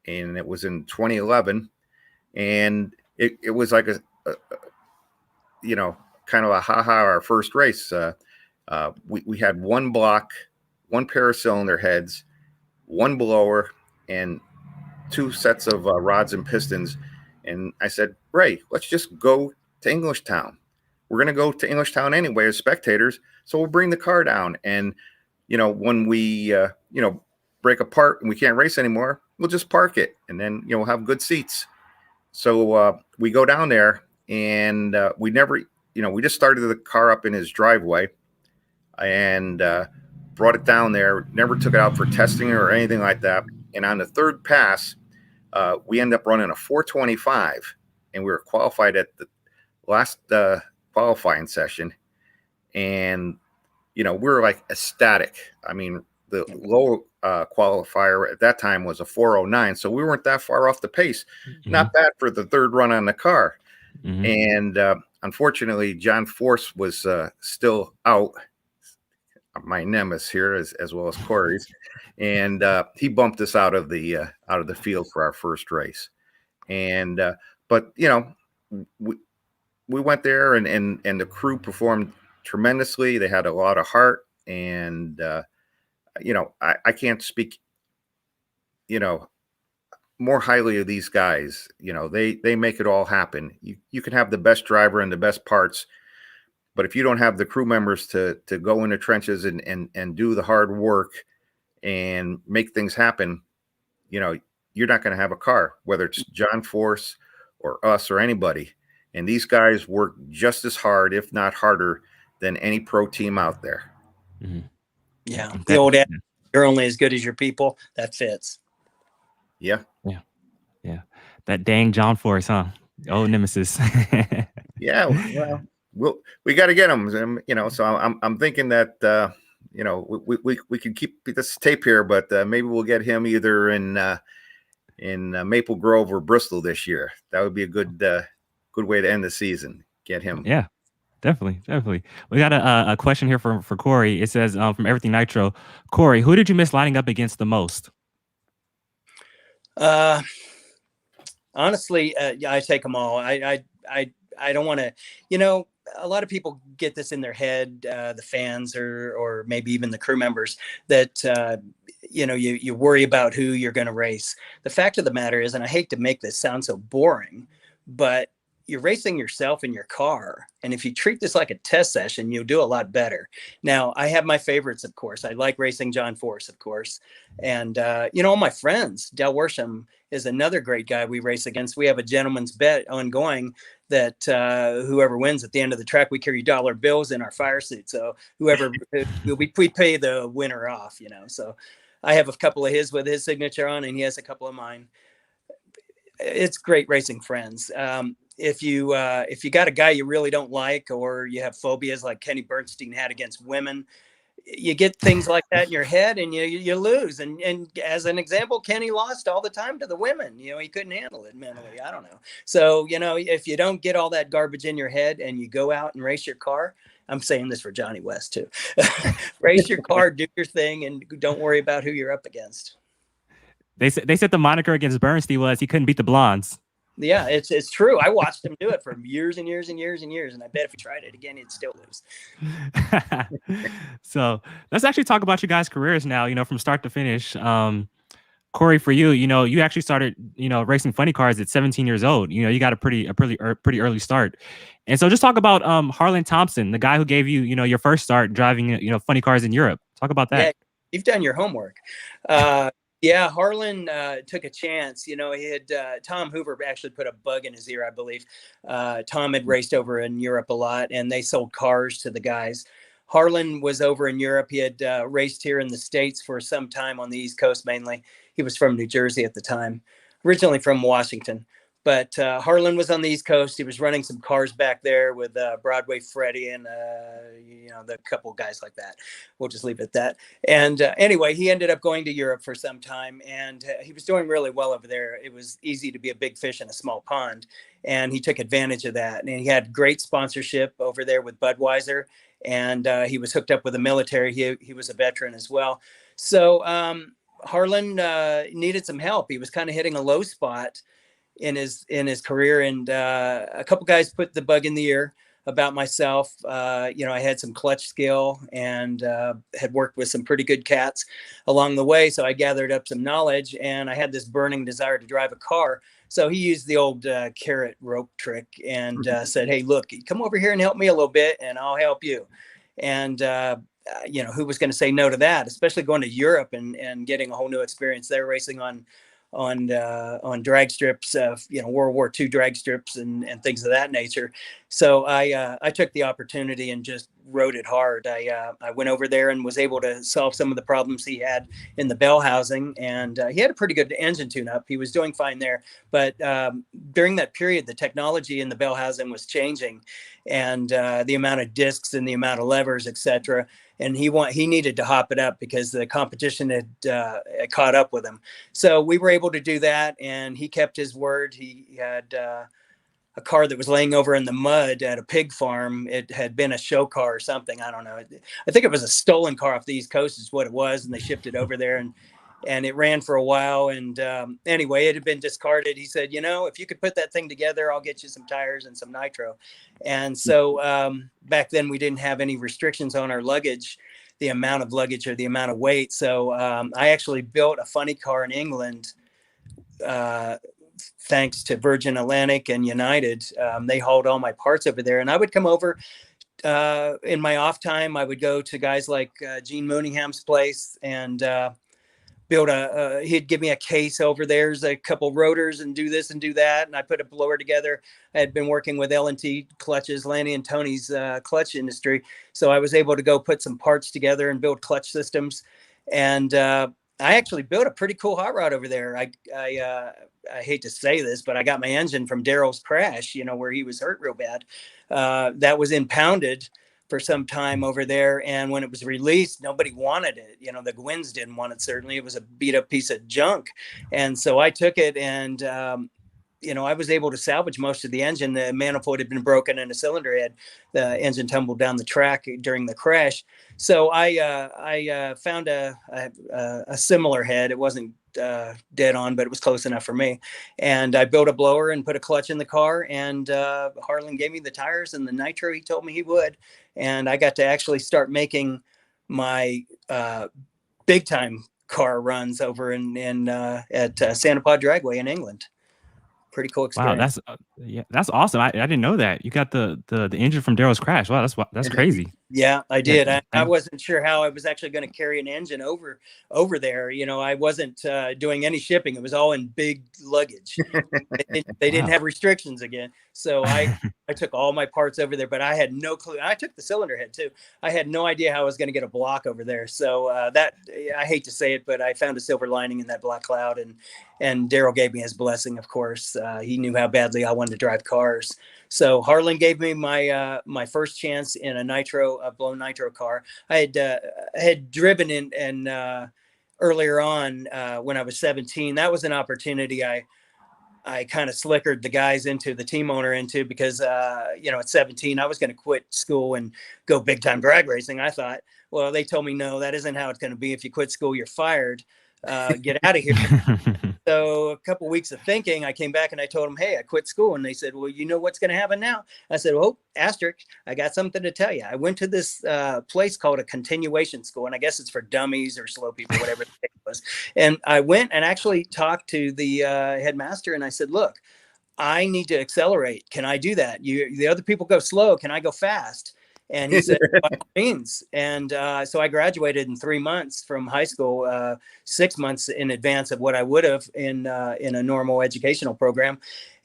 and it was in 2011, and it was like a kind of a our first race. We had one block, one pair of cylinder heads, one blower, and 2 sets of rods and pistons, And I said, Ray, let's just go to Englishtown. We're going to go to Englishtown anyway as spectators. So we'll bring the car down. And, when we, break apart and we can't race anymore, we'll just park it. And then, we'll have good seats. So we go down there, and we never, we just started the car up in his driveway and brought it down there, never took it out for testing or anything like that. And on the third pass, we ended up running a 425, and we were qualified at the last qualifying session. And, we were like ecstatic. I mean, the low qualifier at that time was a 409. So we weren't that far off the pace. Mm-hmm. Not bad for the third run on the car. Mm-hmm. And unfortunately, John Force was still out. My nemesis here, as well as Cory's, and he bumped us out of the field for our first race. And but we went there, and the crew performed tremendously. They had a lot of heart, and I can't speak more highly of these guys. They make it all happen. You can have the best driver and the best parts, but if you don't have the crew members to go in the trenches and do the hard work and make things happen, you're not going to have a car, whether it's John Force or us or anybody. And these guys work just as hard, if not harder, than any pro team out there. Mm-hmm. Yeah. The old adage, you're only as good as your people. That fits. Yeah. Yeah. Yeah. That dang John Force, huh? Old nemesis. Yeah. Well, we got to get him, so I'm thinking that, we can keep this tape here, but maybe we'll get him either in Maple Grove or Bristol this year. That would be a good way to end the season. Get him. Yeah, definitely. We got a question here for Cory. It says, from Everything Nitro, Cory, who did you miss lining up against the most? Honestly, I take them all. I don't want to, a lot of people get this in their head, the fans or maybe even the crew members, that, you worry about who you're going to race. The fact of the matter is, and I hate to make this sound so boring, but you're racing yourself in your car. And if you treat this like a test session, you'll do a lot better. Now, I have my favorites, of course. I like racing John Force, of course. And, all my friends, Del Worsham is another great guy we race against. We have a gentleman's bet ongoing that whoever wins at the end of the track, we carry dollar bills in our fire suit. So whoever, we pay the winner off, So I have a couple of his with his signature on, and he has a couple of mine. It's great racing friends. If you got a guy you really don't like, or you have phobias like Kenny Bernstein had against women, you get things like that in your head, and you lose. And as an example, Kenny lost all the time to the women. He couldn't handle it mentally. I don't know. So, if you don't get all that garbage in your head and you go out and race your car, I'm saying this for Johnny West too, race your car, do your thing, and don't worry about who you're up against. They said the moniker against Bernstein was he couldn't beat the blondes. Yeah, it's true. I watched him do it for years and years and years and years, and I bet if he tried it again, he'd still lose. So let's actually talk about you guys' careers now. From start to finish. Cory, for you, you actually started, racing funny cars at 17 years old. You got a pretty early start. And so just talk about Harlan Thompson, the guy who gave you, your first start driving, funny cars in Europe. Talk about that. Yeah, you've done your homework. Yeah, Harlan took a chance. He had Tom Hoover actually put a bug in his ear, I believe. Tom had raced over in Europe a lot, and they sold cars to the guys. Harlan was over in Europe. He had raced here in the States for some time on the East Coast mainly. He was from New Jersey at the time, originally from Washington. But Harlan was on the East Coast. He was running some cars back there with Broadway Freddie and, the couple guys like that. We'll just leave it at that. And anyway, he ended up going to Europe for some time, and he was doing really well over there. It was easy to be a big fish in a small pond, and he took advantage of that. And he had great sponsorship over there with Budweiser, and he was hooked up with the military. He was a veteran as well. So Harlan needed some help. He was kind of hitting a low spot in his career, and a couple guys put the bug in the ear about myself. I had some clutch skill and had worked with some pretty good cats along the way, so I gathered up some knowledge, and I had this burning desire to drive a car So he used the old carrot rope trick and said, "Hey, look, come over here and help me a little bit, and I'll help you." And who was going to say no to that? Especially going to Europe and getting a whole new experience there, racing on drag strips, World War II drag strips and things of that nature. So I took the opportunity and just rode it hard. I went over there and was able to solve some of the problems he had in the bell housing, and he had a pretty good engine tune-up. He was doing fine there, but during that period, the technology in the bell housing was changing, and the amount of discs and the amount of levers, etc. And he needed to hop it up because the competition had caught up with him. So we were able to do that, and he kept his word. He had a car that was laying over in the mud at a pig farm. It had been a show car or something. I don't know. I think it was a stolen car off the East Coast is what it was. And they shipped it over there and it ran for a while. And anyway, it had been discarded. He said, if you could put that thing together, I'll get you some tires and some nitro. And so back then we didn't have any restrictions on our luggage, the amount of luggage or the amount of weight. So I actually built a funny car in England, thanks to Virgin Atlantic and United. They hauled all my parts over there, and I would come over in my off time. I would go to guys like Gene Mooningham's place and build he'd give me a case over there's a couple rotors and do this and do that, and I put a blower together. I had been working with L&T clutches, Lanny and Tony's clutch industry, so I was able to go put some parts together and build clutch systems. And I actually built a pretty cool hot rod over there. I hate to say this, but I got my engine from Daryl's crash, where he was hurt real bad. That was impounded for some time over there. And when it was released, nobody wanted it. The Gwins didn't want it. Certainly it was a beat up piece of junk. And so I took it and, I was able to salvage most of the engine. The manifold had been broken and a cylinder head. The engine tumbled down the track during the crash. So I found a similar head. It wasn't dead on, but it was close enough for me. And I built a blower and put a clutch in the car. And Harlan gave me the tires and the nitro he told me he would. And I got to actually start making my big time car runs over at Santa Pod Dragway in England. Pretty cool experience. Wow, that's awesome. I didn't know that you got the engine from Daryl's crash. Wow, that's crazy. Yeah, I did. I wasn't sure how I was actually going to carry an engine over there. I wasn't doing any shipping. It was all in big luggage. They didn't have restrictions again. So I took all my parts over there, but I had no clue. I took the cylinder head too. I had no idea how I was going to get a block over there. So that, I hate to say it, but I found a silver lining in that black cloud, and Daryl gave me his blessing. Of course, he knew how badly I wanted to drive cars. So Harlan gave me my first chance in a blown nitro car. I had driven in earlier on when I was 17. That was an opportunity I kind of slickered the guys into, the team owner into, because at 17 I was going to quit school and go big time drag racing. I thought, well, they told me no, that isn't how it's going to be. If you quit school, you're fired. Get out of here. So a couple of weeks of thinking, I came back and I told them, hey, I quit school. And they said, well, you know what's going to happen now? I said, well, asterisk, I got something to tell you. I went to this place called a continuation school, and I guess it's for dummies or slow people, whatever it was. And I went and actually talked to the headmaster, and I said, look, I need to accelerate. Can I do that? The other people go slow. Can I go fast? And he said, by all means. And so I graduated in 3 months from high school, 6 months in advance of what I would have in a normal educational program.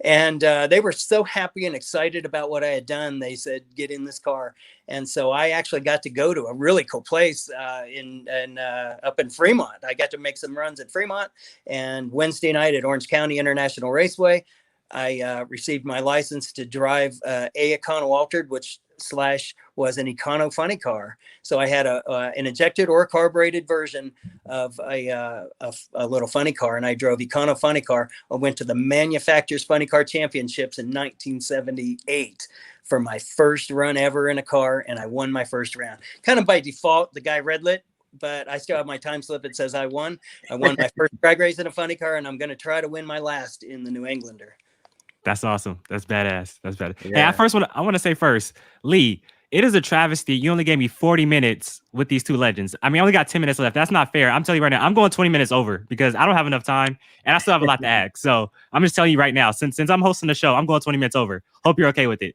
And they were so happy and excited about what I had done. They said, get in this car. And so I actually got to go to a really cool place up in Fremont. I got to make some runs at Fremont. And Wednesday night at Orange County International Raceway, I received my license to drive a Econo Altered, which was an Econo funny car. So I had an injected or carbureted version of a little funny car, and I drove Econo funny car. I went to the Manufacturers Funny Car Championships in 1978 for my first run ever in a car, and I won my first round. Kind of by default, the guy red lit, but I still have my time slip. It says I won. I won my first drag race in a funny car, and I'm going to try to win my last in the New Englander. That's awesome. That's badass. That's badass. Yeah. Hey, I want to say first, Lee, it is a travesty. You only gave me 40 minutes with these two legends. I mean, I only got 10 minutes left. That's not fair. I'm telling you right now, I'm going 20 minutes over because I don't have enough time and I still have a lot to ask. So I'm just telling you right now, since I'm hosting the show, I'm going 20 minutes over. Hope you're okay with it.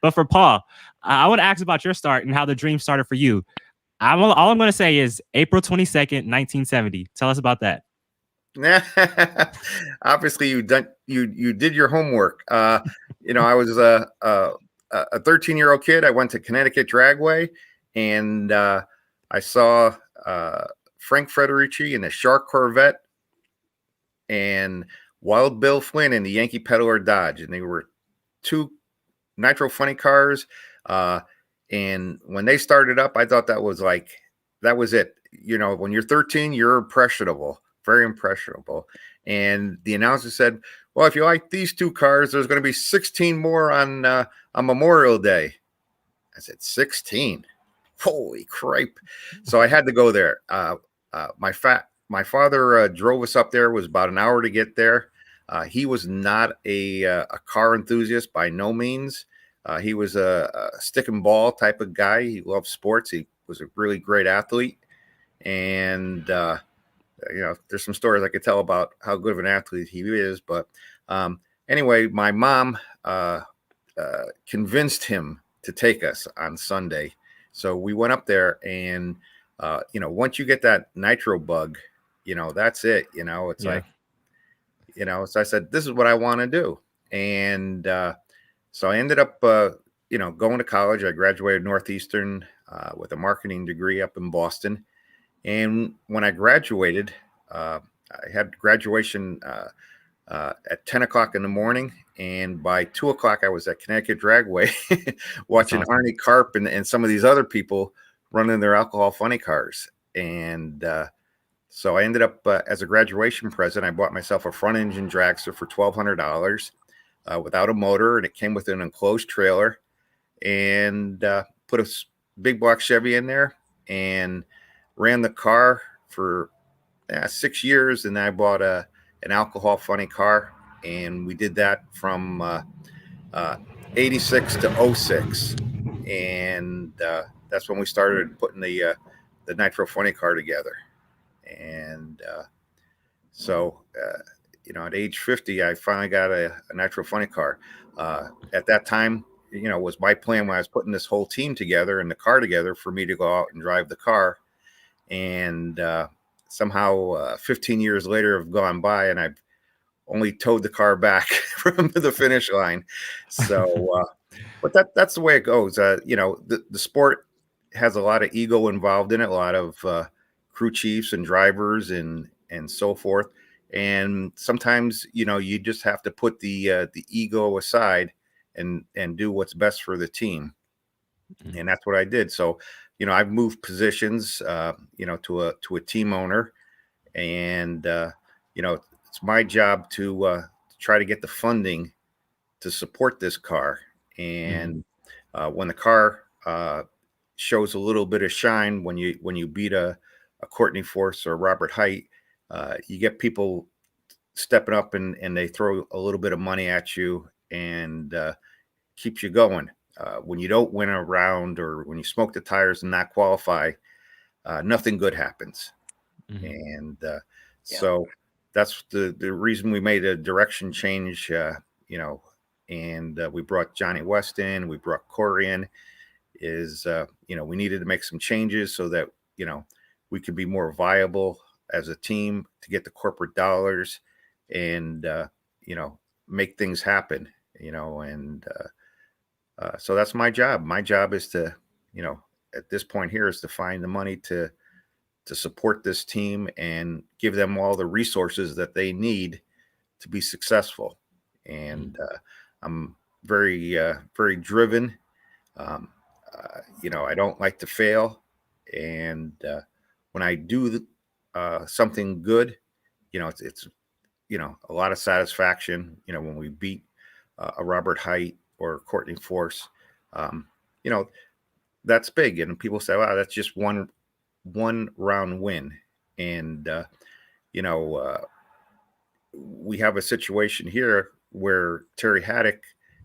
But for Paul, I want to ask about your start and how the dream started for you. All I'm going to say is April 22nd, 1970. Tell us about that. Obviously, you did your homework. I was a 13-year-old kid. I went to Connecticut Dragway, and I saw Frank Federici in the Shark Corvette and Wild Bill Flynn in the Yankee Peddler Dodge, and they were two nitro funny cars. And when they started up, I thought that was it. When you're 13, you're impressionable. Very impressionable. And the announcer said, well, if you like these two cars, there's going to be 16 more on Memorial Day. I said, 16? Holy cripe. So I had to go there. My father drove us up there. It was about an hour to get there. He was not a car enthusiast by no means. He was a stick and ball type of guy. He loved sports. He was a really great athlete. And, there's some stories I could tell about how good of an athlete he is. But anyway, my mom convinced him to take us on Sunday. So we went up there and, once you get that nitro bug, that's it. It's like, so I said, this is what I want to do. And so I ended up, going to college. I graduated Northeastern with a marketing degree up in Boston. And when I graduated, I had graduation at 10 o'clock in the morning. And by 2 o'clock, I was at Connecticut Dragway watching awesome. Arnie Karp and some of these other people running their alcohol funny cars. And so I ended up as a graduation present, I bought myself a front engine dragster for $1,200 without a motor. And it came with an enclosed trailer and put a big block Chevy in there and ran the car for 6 years, and I bought an alcohol funny car, and we did that from 86 to 06, and that's when we started putting the nitro funny car together. And so at age 50, I finally got a nitro funny car. At that time, was my plan when I was putting this whole team together and the car together for me to go out and drive the car. And somehow 15 years later have gone by and I've only towed the car back from the finish line. So, but that's the way it goes. The sport has a lot of ego involved in it, a lot of crew chiefs and drivers and so forth. And sometimes, you just have to put the ego aside and do what's best for the team. Mm-hmm. And that's what I did. So, I've moved positions, to a team owner, and it's my job to try to get the funding to support this car. And when the car shows a little bit of shine, when you beat a Courtney Force or Robert Height, you get people stepping up and they throw a little bit of money at you and keeps you going. When you don't win a round or when you smoke the tires and not qualify, nothing good happens. Mm-hmm. And so that's the reason we made a direction change, and we brought Johnny West in, we brought Cory in, is, we needed to make some changes so that, we could be more viable as a team to get the corporate dollars and, make things happen, and so that's my job. My job is to, at this point here is to find the money to support this team and give them all the resources that they need to be successful. And I'm very, very driven. I don't like to fail. And when I do something good, it's a lot of satisfaction, when we beat a Robert Height or Courtney Force, that's big. And people say, wow, that's just one round win. And, we have a situation here where Terry Haddock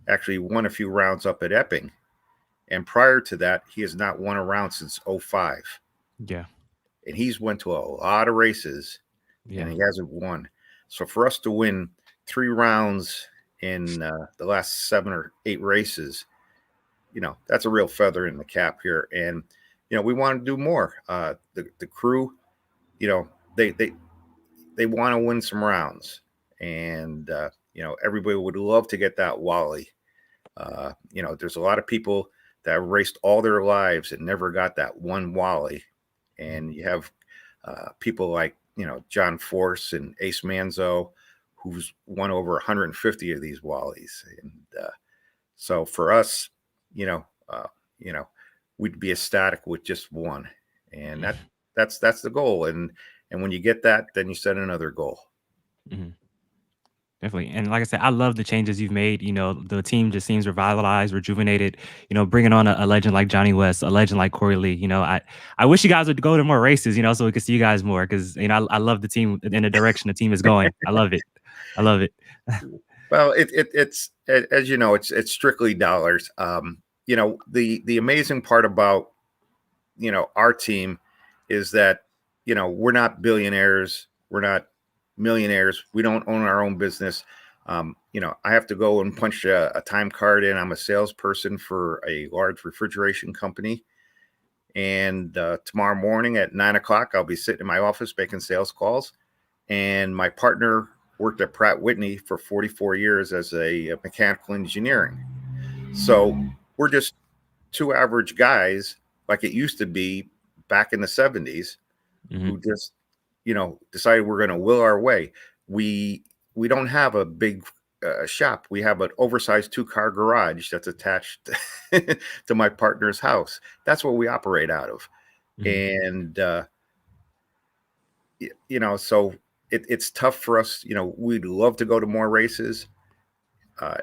actually won a few rounds up at Epping. And prior to that, he has not won a round since 05. Yeah. And he's went to a lot of races and he hasn't won. So for us to win 3 rounds in the last 7 or 8 races, that's a real feather in the cap here. And, we want to do more. The crew, they want to win some rounds. And, everybody would love to get that Wally. There's a lot of people that have raced all their lives and never got that one Wally. And you have people like, John Force and Ace Manzo, who's won over 150 of these Wallies. And so for us, we'd be ecstatic with just one. And that's the goal. And when you get that, then you set another goal. Mm-hmm. Definitely. And like I said, I love the changes you've made. The team just seems revitalized, rejuvenated, bringing on a legend like Johnny West, a legend like Cory Lee. I wish you guys would go to more races, so we could see you guys more, because, I love the team in the direction the team is going. I love it. I love it. Well, it's, as you know, it's strictly dollars. The amazing part about, our team is that, we're not billionaires. We're not millionaires. We don't own our own business. I have to go and punch a time card in. I'm a salesperson for a large refrigeration company. And tomorrow morning at 9 o'clock, I'll be sitting in my office making sales calls. And my partner worked at Pratt Whitney for 44 years as a mechanical engineering. So we're just 2 average guys, like it used to be back in the 70s, who just, decided we're going to will our way. We don't have a big shop. We have an oversized 2-car garage that's attached to my partner's house. That's what we operate out of. And, so it's tough for us. We'd love to go to more races.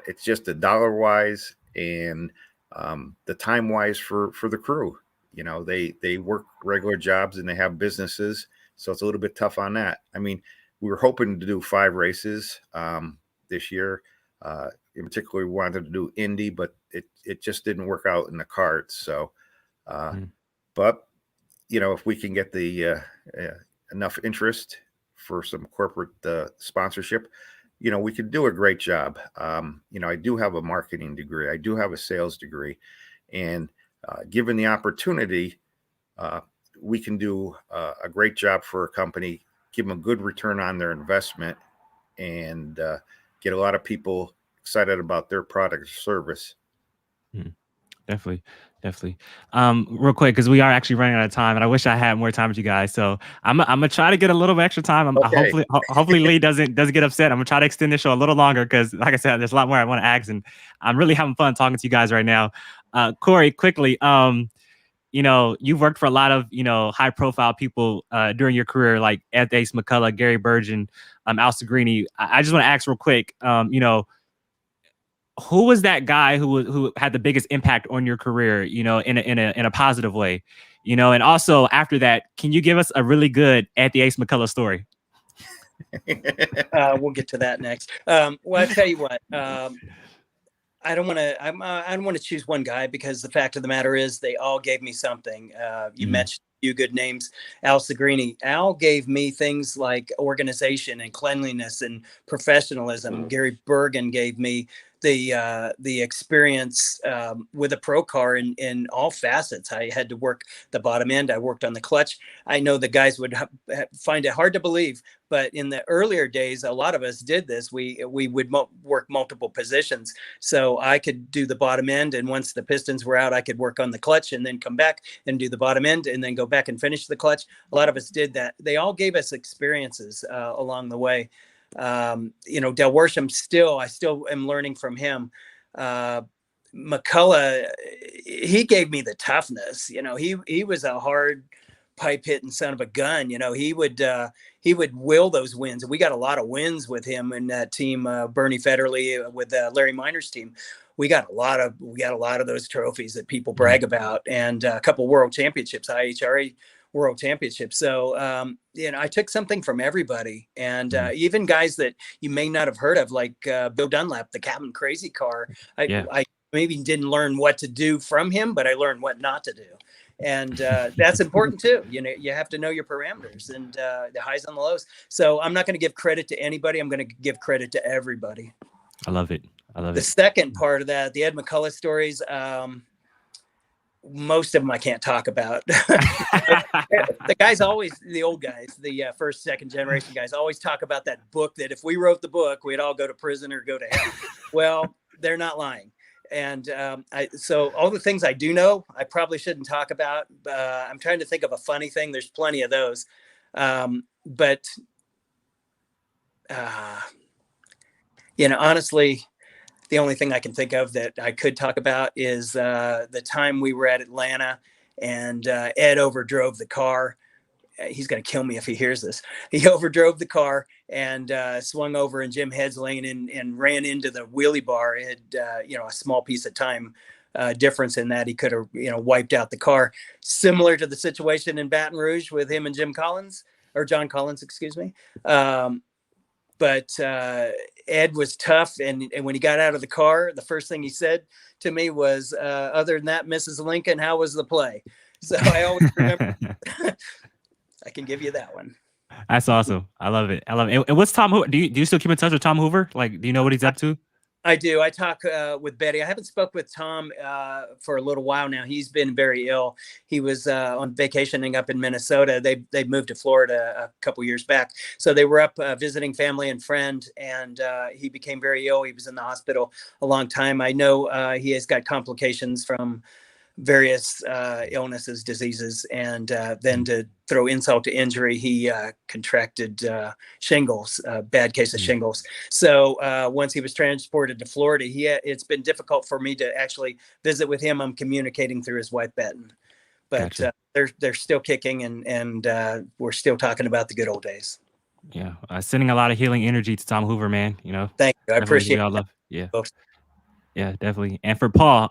It's just the dollar wise and the time wise for the crew. They work regular jobs and they have businesses. So it's a little bit tough on that. I mean, we were hoping to do 5 races this year. In particular, we wanted to do Indy, but it just didn't work out in the cards. So, but, if we can get the enough interest for some corporate sponsorship, we could do a great job. I do have a marketing degree. I do have a sales degree. And given the opportunity, we can do a great job for a company, give them a good return on their investment, and get a lot of people excited about their product or service. Definitely. Real quick, because we are actually running out of time, and I wish I had more time with you guys. So I'm gonna try to get a little bit extra time. Okay. Hopefully Lee doesn't get upset. I'm gonna try to extend this show a little longer, because, like I said, there's a lot more I want to ask, and I'm really having fun talking to you guys right now. Cory, quickly, you've worked for a lot of, high profile people during your career, like Ace McCullough, Gary Burgin, Al Segrini. I just want to ask real quick, who was that guy who had the biggest impact on your career, in a positive way, and also after that, can you give us a really good Ace McCullough story? We'll get to that next. Well, I tell you what, I don't want to choose one guy, because the fact of the matter is they all gave me something. You mentioned a few good names. Al Segrini. Al gave me things like organization and cleanliness and professionalism. Gary Bergen gave me the experience with a pro car in all facets. I had to work the bottom end. I worked on the clutch. I know the guys would find it hard to believe, but in the earlier days, a lot of us did this. We would work multiple positions. So I could do the bottom end, and once the pistons were out, I could work on the clutch and then come back and do the bottom end and then go back and finish the clutch. A lot of us did that. They all gave us experiences along the way. Del Worsham, I still am learning from him. McCullough, he gave me the toughness. He was a hard pipe hitting son of a gun. He would will those wins, and we got a lot of wins with him in that team. Bernie Federley with Larry Miner's team. We got a lot of those trophies that people brag about, and a couple world championships, IHRA world championship. So, I took something from everybody, and even guys that you may not have heard of, like Bill Dunlap, the Captain Crazy car. I maybe didn't learn what to do from him, but I learned what not to do. And that's important too. You have to know your parameters and the highs and the lows. So I'm not going to give credit to anybody. I'm going to give credit to everybody. I love it. The second part of that, the Ed McCullough stories, most of them I can't talk about. The guys always, the old guys, the first, second generation guys always talk about that book, that if we wrote the book, we'd all go to prison or go to hell. Well, they're not lying. And so all the things I do know, I probably shouldn't talk about. I'm trying to think of a funny thing. There's plenty of those. But honestly, the only thing I can think of that I could talk about is the time we were at Atlanta and Ed overdrove the car. He's going to kill me if he hears this. He overdrove the car and swung over in Jim Head's lane and ran into the wheelie bar. It had, a small piece of time difference in that. He could have, wiped out the car. Similar to the situation in Baton Rouge with him and John Collins, excuse me. But Ed was tough. And when he got out of the car, the first thing he said to me was, other than that, Mrs. Lincoln, how was the play? So I always remember. I can give you that one. That's awesome. I love it. And what's Tom Hoover? Do you still keep in touch with Tom Hoover? Like, do you know what he's up to? I do. I talk with Betty. I haven't spoke with Tom for a little while now. He's been very ill. He was on vacationing up in Minnesota. They moved to Florida a couple years back. So they were up visiting family and friend, and he became very ill. He was in the hospital a long time. I know he has got complications from various illnesses, diseases, and then to throw insult to injury, he contracted shingles, bad case of shingles. So once he was transported to Florida, it's been difficult for me to actually visit with him. I'm communicating through his wife, Betton, but Gotcha. they're still kicking, and we're still talking about the good old days. Yeah, sending a lot of healing energy to Tom Hoover, man. Thank you. I appreciate it. Love. Yeah. Folks. Yeah, definitely. And for Paul,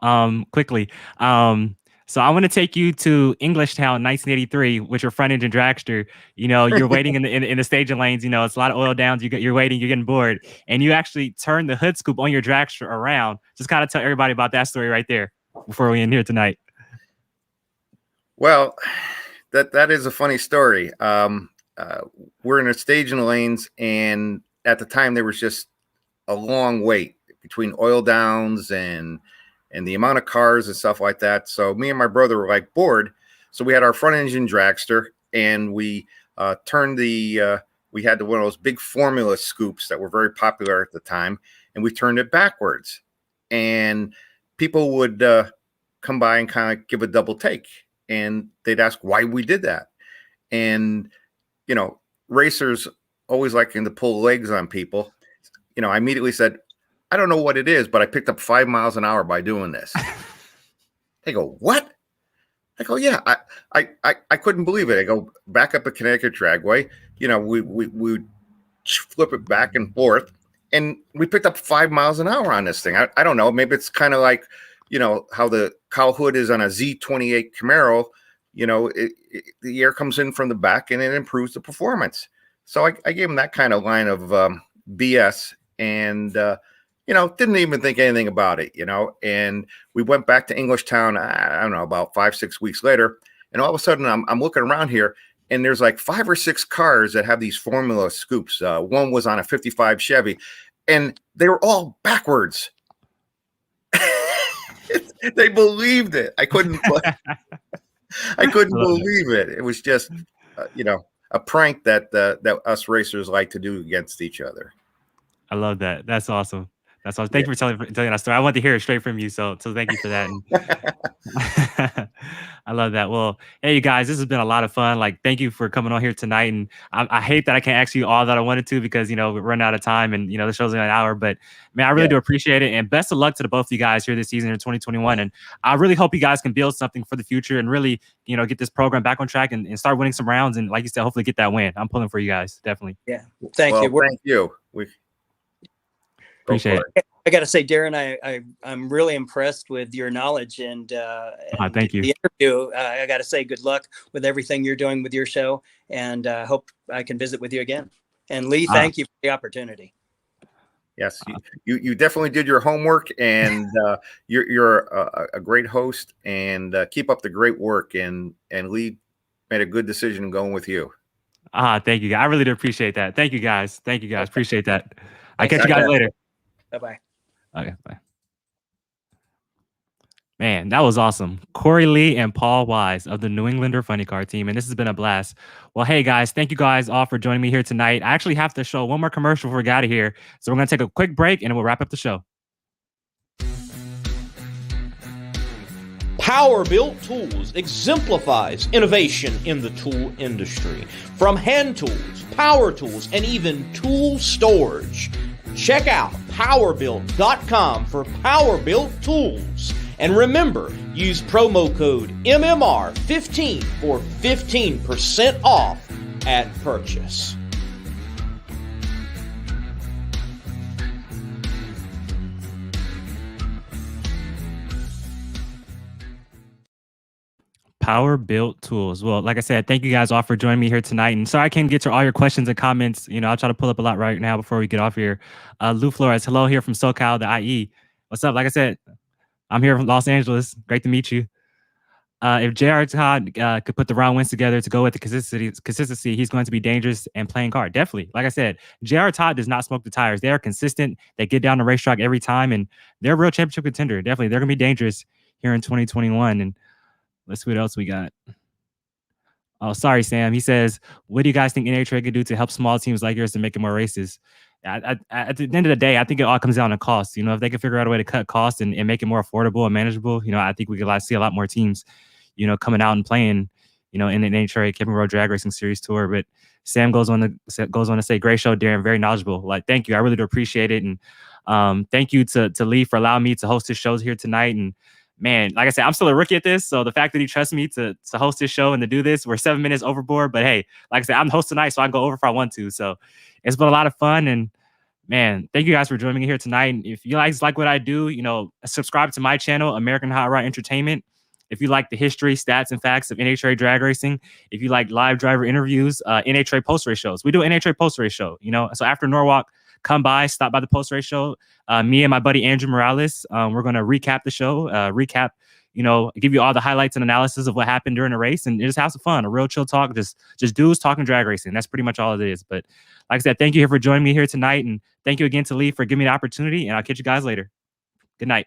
quickly, so I want to take you to Englishtown, 1983, with your front engine dragster. You're waiting in the staging lanes. It's a lot of oil downs. You're waiting. You're getting bored, and you actually turn the hood scoop on your dragster around. Just kind of tell everybody about that story right there before we end here tonight. Well, that is a funny story. We're in the staging lanes, and at the time there was just a long wait between oil downs and the amount of cars and stuff like that. So me and my brother were like bored. So we had our front engine dragster, and we turned we had one of those big formula scoops that were very popular at the time, and we turned it backwards. And people would come by and kind of give a double take, and they'd ask why we did that. And, racers always liking to pull legs on people. I immediately said, I don't know what it is, but I picked up 5 miles an hour by doing this. They go, what? I go, yeah, I couldn't believe it. I go, back up a Connecticut dragway. We flip it back and forth, and we picked up 5 miles an hour on this thing. I don't know. Maybe it's kind of like, how the cowl hood is on a Z28 Camaro. The air comes in from the back and it improves the performance. So I gave him that kind of line of BS, and didn't even think anything about it, and we went back to Englishtown, I don't know, about 5-6 weeks later. And all of a sudden I'm looking around here, and there's like 5 or 6 cars that have these formula scoops. One was on a 55 Chevy, and they were all backwards. They believed it. I couldn't believe it. It was just, a prank that us racers like to do against each other. I love that. That's awesome. That's awesome. Thank you for telling that story. I wanted to hear it straight from you. So thank you for that. And I love that. Well, hey, you guys, this has been a lot of fun. Like, thank you for coming on here tonight. And I hate that I can't ask you all that I wanted to, because, we're running out of time, and, the show's in an hour. But, man, I really do appreciate it. And best of luck to the both of you guys here this season in 2021. And I really hope you guys can build something for the future and really, get this program back on track and start winning some rounds. And like you said, hopefully get that win. I'm pulling for you guys. Definitely. Yeah. Thank you. Thank you. We appreciate it. I got to say, Darin, I'm really impressed with your knowledge and Thank you. the interview. I got to say, good luck with everything you're doing with your show, and hope I can visit with you again. And Lee, thank you for the opportunity. Yes, you definitely did your homework, and you're a great host, and keep up the great work. And Lee made a good decision going with you. Thank you. I really do appreciate that. Thank you guys. Appreciate that. I'll catch you guys later. Bye-bye. Okay, bye. Man, that was awesome. Cory Lee and Paul Weiss of the New Englander Funny Car team. And this has been a blast. Well, hey, guys, thank you guys all for joining me here tonight. I actually have to show one more commercial before we get out of here. So we're going to take a quick break and we'll wrap up the show. Power-Built Tools exemplifies innovation in the tool industry. From hand tools, power tools, and even tool storage. Check out powerbuilt.com for Power-Built Tools. And remember, use promo code MMR15 for 15% off at purchase. Power-Built Tools. Well, like I said, thank you guys all for joining me here tonight. And sorry I can't get to all your questions and comments. I'll try to pull up a lot right now before we get off here. Lou Flores, hello here from SoCal, the IE. What's up? Like I said, I'm here from Los Angeles. Great to meet you. If J.R. Todd could put the round wins together to go with the consistency, he's going to be dangerous and playing card. Definitely. Like I said, J.R. Todd does not smoke the tires. They are consistent. They get down the racetrack every time, and they're a real championship contender. Definitely. They're going to be dangerous here in 2021. And let's see what else we got. Oh, sorry, Sam. He says, what do you guys think NHRA could do to help small teams like yours to make it more races? At the end of the day, I think it all comes down to cost. If they can figure out a way to cut costs and make it more affordable and manageable, I think we could see a lot more teams, coming out and playing, in the NHRA Camping World Drag Racing Series Tour. But Sam goes on to say, great show, Darin, very knowledgeable. Like, thank you. I really do appreciate it. And thank you to Lee for allowing me to host his shows here tonight. And man, like I said, I'm still a rookie at this. So the fact that he trusts me to host his show and to do this, we're 7 minutes overboard. But hey, like I said, I'm the host tonight, so I can go over if I want to. So it's been a lot of fun. And man, thank you guys for joining me here tonight. And if you guys like what I do, subscribe to my channel, American Hot Rod Entertainment. If you like the history, stats, and facts of NHRA drag racing, if you like live driver interviews, NHRA post-race shows. We do an NHRA post-race show, So after Norwalk, come by, stop by the post-race show. Me and my buddy Andrew Morales, we're going to recap the show, give you all the highlights and analysis of what happened during the race, and just have some fun, a real chill talk, just dudes talking drag racing. That's pretty much all it is. But like I said, thank you for joining me here tonight, and thank you again to Lee for giving me the opportunity, and I'll catch you guys later. Good night.